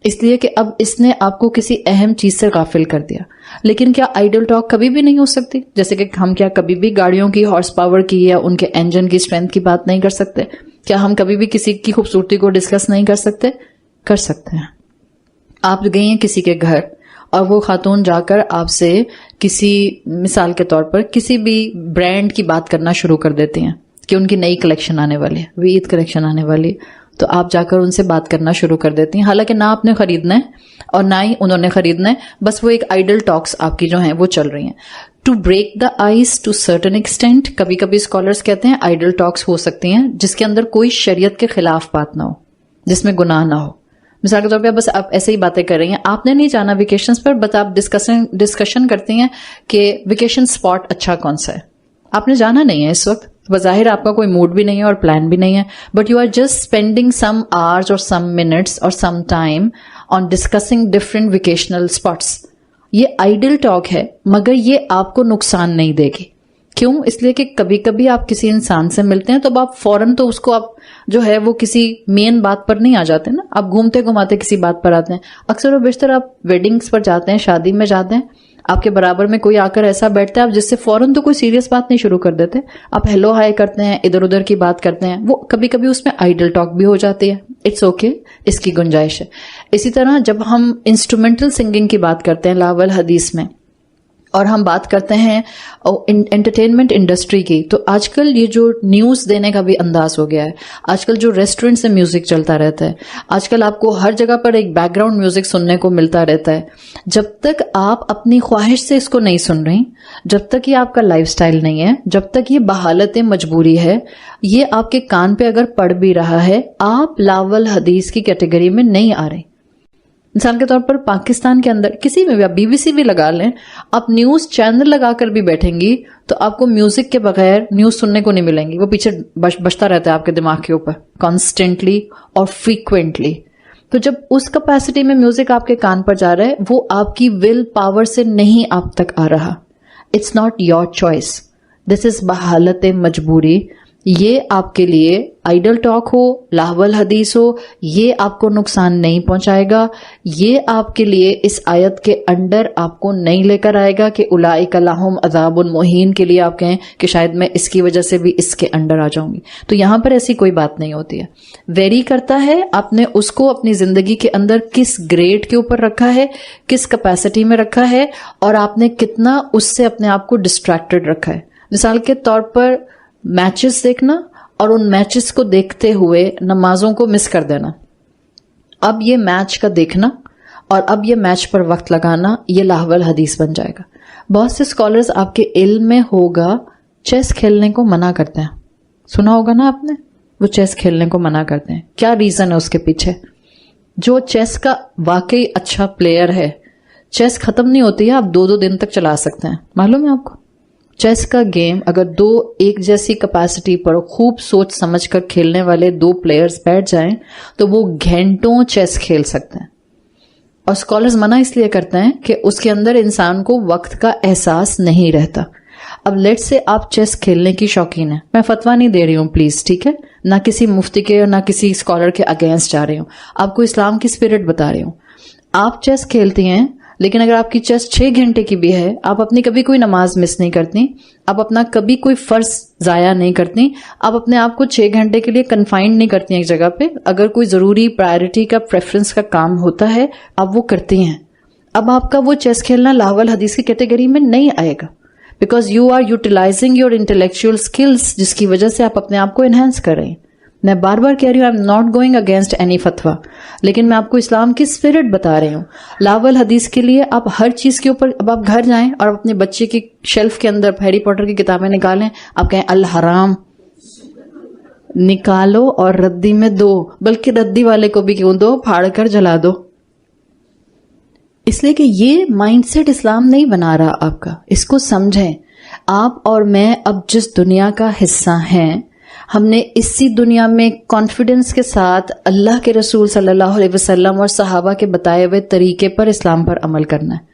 [SPEAKER 1] اس لیے کہ اب اس نے آپ کو کسی اہم چیز سے غافل کر دیا. لیکن کیا آئیڈل ٹاک کبھی بھی نہیں ہو سکتی؟ جیسے کہ ہم کیا کبھی بھی گاڑیوں کی ہارس پاور کی یا ان کے انجن کی اسٹرینتھ کی بات نہیں کر سکتے؟ کیا ہم کبھی بھی کسی کی خوبصورتی کو ڈسکس نہیں کر سکتے؟ کر سکتے ہیں. آپ گئی ہیں کسی کے گھر اور وہ خاتون جا کر آپ سے کسی مثال کے طور پر کسی بھی برانڈ کی بات کرنا شروع کر دیتی ہیں کہ ان کی نئی کلیکشن آنے والی ہے, عید کلیکشن آنے والی ہے, تو آپ جا کر ان سے بات کرنا شروع کر دیتی ہیں, حالانکہ نہ آپ نے خریدنا ہے اور نہ ہی انہوں نے خریدنا ہے, بس وہ ایک آئیڈل ٹاکس آپ کی جو ہیں وہ چل رہی ہیں. To break the ice to certain extent, کبھی کبھی اسکالرس کہتے ہیں آئیڈل ٹاکس ہو سکتی ہیں جس کے اندر کوئی شریعت کے خلاف بات نہ ہو, جس میں گناہ نہ ہو. مثال کے طور پہ بس آپ ایسے ہی باتیں کر رہی ہیں, آپ نے نہیں جانا ویکیشنز پر, بس آپ ڈسکشن کرتی ہیں کہ ویکیشن اسپاٹ اچھا کون سا ہے. آپ نے جانا نہیں ہے اس وقت, بظاہر آپ کا کوئی موڈ بھی نہیں ہے اور پلان بھی نہیں ہے, but you are just spending some hours اور سم منٹس اور some time on discussing different vacational spots. یہ آئیڈل ٹاک ہے, مگر یہ آپ کو نقصان نہیں دے گی. کیوں؟ اس لیے کہ کبھی کبھی آپ کسی انسان سے ملتے ہیں تو آپ فوراً تو اس کو آپ جو ہے وہ کسی مین بات پر نہیں آ جاتے نا, آپ گھومتے گھماتے کسی بات پر آتے ہیں. اکثر و بیشتر آپ ویڈنگز پر جاتے ہیں, شادی میں جاتے ہیں, آپ کے برابر میں کوئی آ کر ایسا بیٹھتا ہے آپ جس سے فوراً تو کوئی سیریس بات نہیں شروع کر دیتے, آپ ہیلو ہائی کرتے ہیں, ادھر ادھر کی بات کرتے ہیں, وہ کبھی کبھی اس میں آئیڈل ٹاک بھی ہو جاتی ہے. اٹس اوکے, اس کی گنجائش ہے. اسی طرح جب ہم انسٹرومنٹل سنگنگ کی بات کرتے ہیں لاول حدیث میں, اور ہم بات کرتے ہیں انٹرٹینمنٹ انڈسٹری کی, تو آج کل یہ جو نیوز دینے کا بھی انداز ہو گیا ہے, آج کل جو ریسٹورینٹ سے میوزک چلتا رہتا ہے, آج کل آپ کو ہر جگہ پر ایک بیک گراؤنڈ میوزک سننے کو ملتا رہتا ہے. جب تک آپ اپنی خواہش سے اس کو نہیں سن رہی, جب تک یہ آپ کا لائف سٹائل نہیں ہے, جب تک یہ بحالت مجبوری ہے, یہ آپ کے کان پہ اگر پڑ بھی رہا ہے, آپ لاول حدیث کی کیٹیگری میں نہیں آ رہے. مثال کے طور پر پاکستان کے اندر کسی میں بھی آپ BBC بھی لگا لیں, آپ نیوز چینل لگا کر بھی بیٹھیں گی تو آپ کو میوزک کے بغیر نیوز سننے کو نہیں ملیں گی. وہ پیچھے بجتا رہتا ہے آپ کے دماغ کے اوپر کانسٹنٹلی اور فریکوینٹلی. تو جب اس کیپیسٹی میں میوزک آپ کے کان پر جا رہا ہے, وہ آپ کی ول پاور سے نہیں آپ تک آ رہا. اٹس ناٹ یور چوائس, دس از بحالت مجبوری. یہ آپ کے لیے آئیڈل ٹاک ہو, لاول حدیث ہو, یہ آپ کو نقصان نہیں پہنچائے گا. یہ آپ کے لیے اس آیت کے انڈر آپ کو نہیں لے کر آئے گا کہ اولئک لہم عذاب مہین کے لیے آپ کہیں کہ شاید میں اس کی وجہ سے بھی اس کے انڈر آ جاؤں گی. تو یہاں پر ایسی کوئی بات نہیں ہوتی ہے. ویری کرتا ہے آپ نے اس کو اپنی زندگی کے اندر کس گریڈ کے اوپر رکھا ہے, کس کیپیسٹی میں رکھا ہے, اور آپ نے کتنا اس سے اپنے آپ کو ڈسٹریکٹڈ رکھا ہے. مثال کے طور پر میچز دیکھنا اور ان میچز کو دیکھتے ہوئے نمازوں کو مس کر دینا. اب یہ میچ کا دیکھنا اور اب یہ میچ پر وقت لگانا, یہ لاول حدیث بن جائے گا. بہت سے اسکالرز آپ کے علم میں ہوگا چیس کھیلنے کو منع کرتے ہیں, سنا ہوگا نا آپ نے, وہ چیس کھیلنے کو منع کرتے ہیں. کیا ریزن ہے اس کے پیچھے؟ جو چیس کا واقعی اچھا پلیئر ہے, چیس ختم نہیں ہوتی ہے, آپ 2 دن تک چلا سکتے ہیں. معلوم ہے آپ کو, چیس کا گیم اگر 2 ایک جیسی کیپیسٹی پر خوب سوچ سمجھ کر کھیلنے والے 2 پلیئرز بیٹھ جائیں تو وہ گھنٹوں چیس کھیل سکتے ہیں. اور اسکالرز منع اس لیے کرتے ہیں کہ اس کے اندر انسان کو وقت کا احساس نہیں رہتا. اب لیٹ سے آپ چیس کھیلنے کی شوقین ہیں, میں فتویٰ نہیں دے رہی ہوں پلیز, ٹھیک ہے, نہ کسی مفتی کے اور نہ کسی اسکالر کے اگینسٹ جا رہی ہوں, آپ کو اسلام کی اسپرٹ بتا رہی ہوں. آپ چیس کھیلتی ہیں, لیکن اگر آپ کی چیس 6 گھنٹے کی بھی ہے, آپ اپنی کبھی کوئی نماز مس نہیں کرتی, آپ اپنا کبھی کوئی فرض ضائع نہیں کرتی, آپ اپنے آپ کو 6 گھنٹے کے لیے کنفائنڈ نہیں کرتی ایک جگہ پہ. اگر کوئی ضروری پرائرٹی کا پریفرنس کا کام ہوتا ہے آپ وہ کرتی ہیں. اب آپ کا وہ چیس کھیلنا لاول حدیث کی کیٹیگری میں نہیں آئے گا, because you are utilizing your intellectual skills, جس کی وجہ سے آپ اپنے آپ کو انہینس کر رہے ہیں. میں بار بار کہہ رہی ہوں، I am not going against any فتویٰ، لیکن میں آپ کو اسلام کی اسپرٹ بتا رہی ہوں. لاول حدیث کے لیے آپ ہر چیز کے اوپر، اب آپ گھر جائیں اور اپنے بچے کی شیلف کے اندر ہیری پوٹر کی کتابیں نکالیں، آپ کہیں الحرام نکالو اور ردی میں دو، بلکہ ردی والے کو بھی کیوں دو، پھاڑ کر جلا دو. اس لیے کہ یہ مائنڈ سیٹ اسلام نہیں بنا رہا آپ کا. اس کو سمجھیں. آپ اور میں اب جس دنیا کا حصہ ہیں، ہم نے اسی دنیا میں کانفیڈنس کے ساتھ اللہ کے رسول صلی اللہ علیہ وسلم اور صحابہ کے بتائے ہوئے طریقے پر اسلام پر عمل کرنا ہے،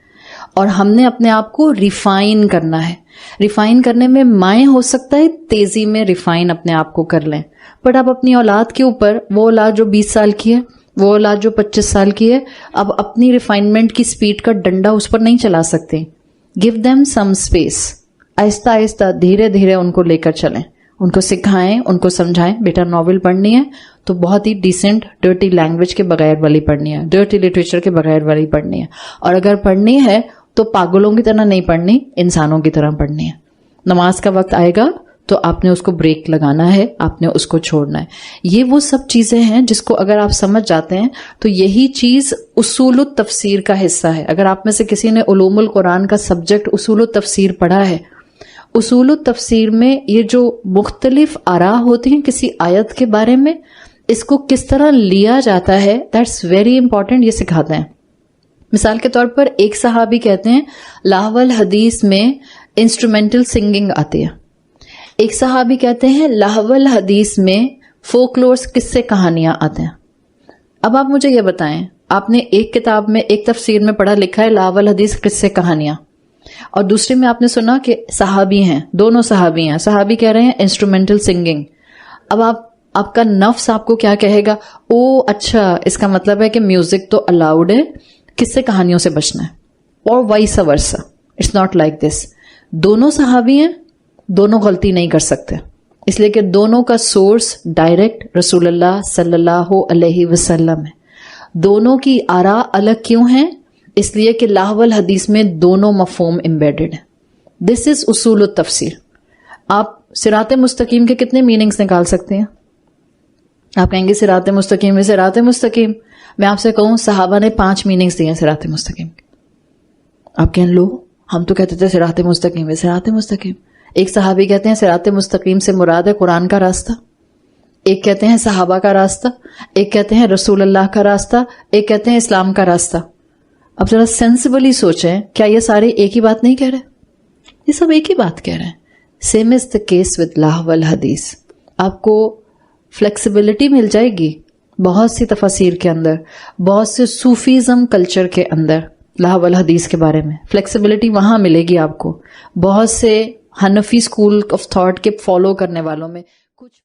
[SPEAKER 1] اور ہم نے اپنے آپ کو ریفائن کرنا ہے. ریفائن کرنے میں مائیں ہو سکتا ہے تیزی میں ریفائن اپنے آپ کو کر لیں، بٹ آپ اپنی اولاد کے اوپر، وہ اولاد جو 20 سال کی ہے، وہ اولاد جو 25 سال کی ہے، اب اپنی ریفائنمنٹ کی سپیڈ کا ڈنڈا اس پر نہیں چلا سکتے. Give them some space. آہستہ آہستہ دھیرے دھیرے ان کو لے کر چلیں، ان کو سکھائیں، ان کو سمجھائیں. بیٹا ناول پڑھنی ہے تو بہت ہی ڈیسنٹ ڈرٹی لینگویج کے بغیر والی پڑھنی ہے، ڈرٹی لٹریچر کے بغیر والی پڑھنی ہے، اور اگر پڑھنی ہے تو پاگلوں کی طرح نہیں پڑھنی، انسانوں کی طرح پڑھنی ہے. نماز کا وقت آئے گا تو آپ نے اس کو بریک لگانا ہے، آپ نے اس کو چھوڑنا ہے. یہ وہ سب چیزیں ہیں جس کو اگر آپ سمجھ جاتے ہیں تو یہی چیز اصول التفسیر کا حصہ ہے. اگر آپ میں سے کسی نے علوم القرآن کا سبجیکٹ اصول التفسیر پڑھا ہے، اصول التفسیر میں یہ جو مختلف آراء ہوتی ہیں کسی آیت کے بارے میں، اس کو کس طرح لیا جاتا ہے، دیٹس ویری امپورٹنٹ. یہ سکھاتے ہیں. مثال کے طور پر ایک صحابی کہتے ہیں لاہو الحدیث میں انسٹرومنٹل سنگنگ آتی ہے. ایک صحابی کہتے ہیں لاہو الحدیث میں فولکلورز، قصے کہانیاں آتے ہیں. اب آپ مجھے یہ بتائیں، آپ نے ایک کتاب میں، ایک تفسیر میں پڑھا لکھا ہے لاہو الحدیث قصے کہانیاں، اور دوسرے میں آپ نے سنا کہ صحابی ہیں، دونوں صحابی ہیں، صحابی کہہ رہے ہیں انسٹرومنٹل سنگنگ. اب آپ کا نفس آپ کو کیا کہے گا؟ او اچھا، اس کا مطلب ہے کہ میوزک تو الاؤڈ ہے، قصے کہانیوں سے بچنا ہے. اور vice versa, it's not like this. دونوں صحابی ہیں، دونوں غلطی نہیں کر سکتے، اس لیے کہ دونوں کا سورس ڈائریکٹ رسول اللہ صلی اللہ علیہ وسلم ہے. دونوں کی آراء الگ کیوں ہیں؟ اس لیے کہ لاہو الحدیث میں دونوں مفہوم امبیڈڈ ہیں. دس از اصول التفسیر. آپ صراط مستقیم کے کتنے میننگز نکال سکتے ہیں؟ آپ کہیں گے صراط مستقیم ہے، صراط مستقیم. میں آپ سے کہوں صحابہ نے 5 میننگز دیے ہیں صراط مستقیم کے. آپ کہیں لو، ہم تو کہتے تھے صراط مستقیم ہے، صراط مستقیم. ایک صحابی کہتے ہیں صراط مستقیم سے مراد ہے قرآن کا راستہ، ایک کہتے ہیں صحابہ کا راستہ، ایک کہتے ہیں رسول اللہ کا راستہ، ایک کہتے ہیں اسلام کا راستہ. اب ذرا سینسبلی سوچیں، کیا یہ سارے ایک ہی بات نہیں کہہ رہے؟ یہ سب ایک ہی بات کہہ رہے ہیں. Same is the case with لاہو الحدیث. آپ کو فلیکسیبلٹی مل جائے گی بہت سی تفاسیر کے اندر، بہت سے صوفیزم کلچر کے اندر. لاہو الحدیث کے بارے میں فلیکسیبلٹی وہاں ملے گی آپ کو. بہت سے حنفی اسکول آف تھاٹ کے فالو کرنے والوں میں کچھ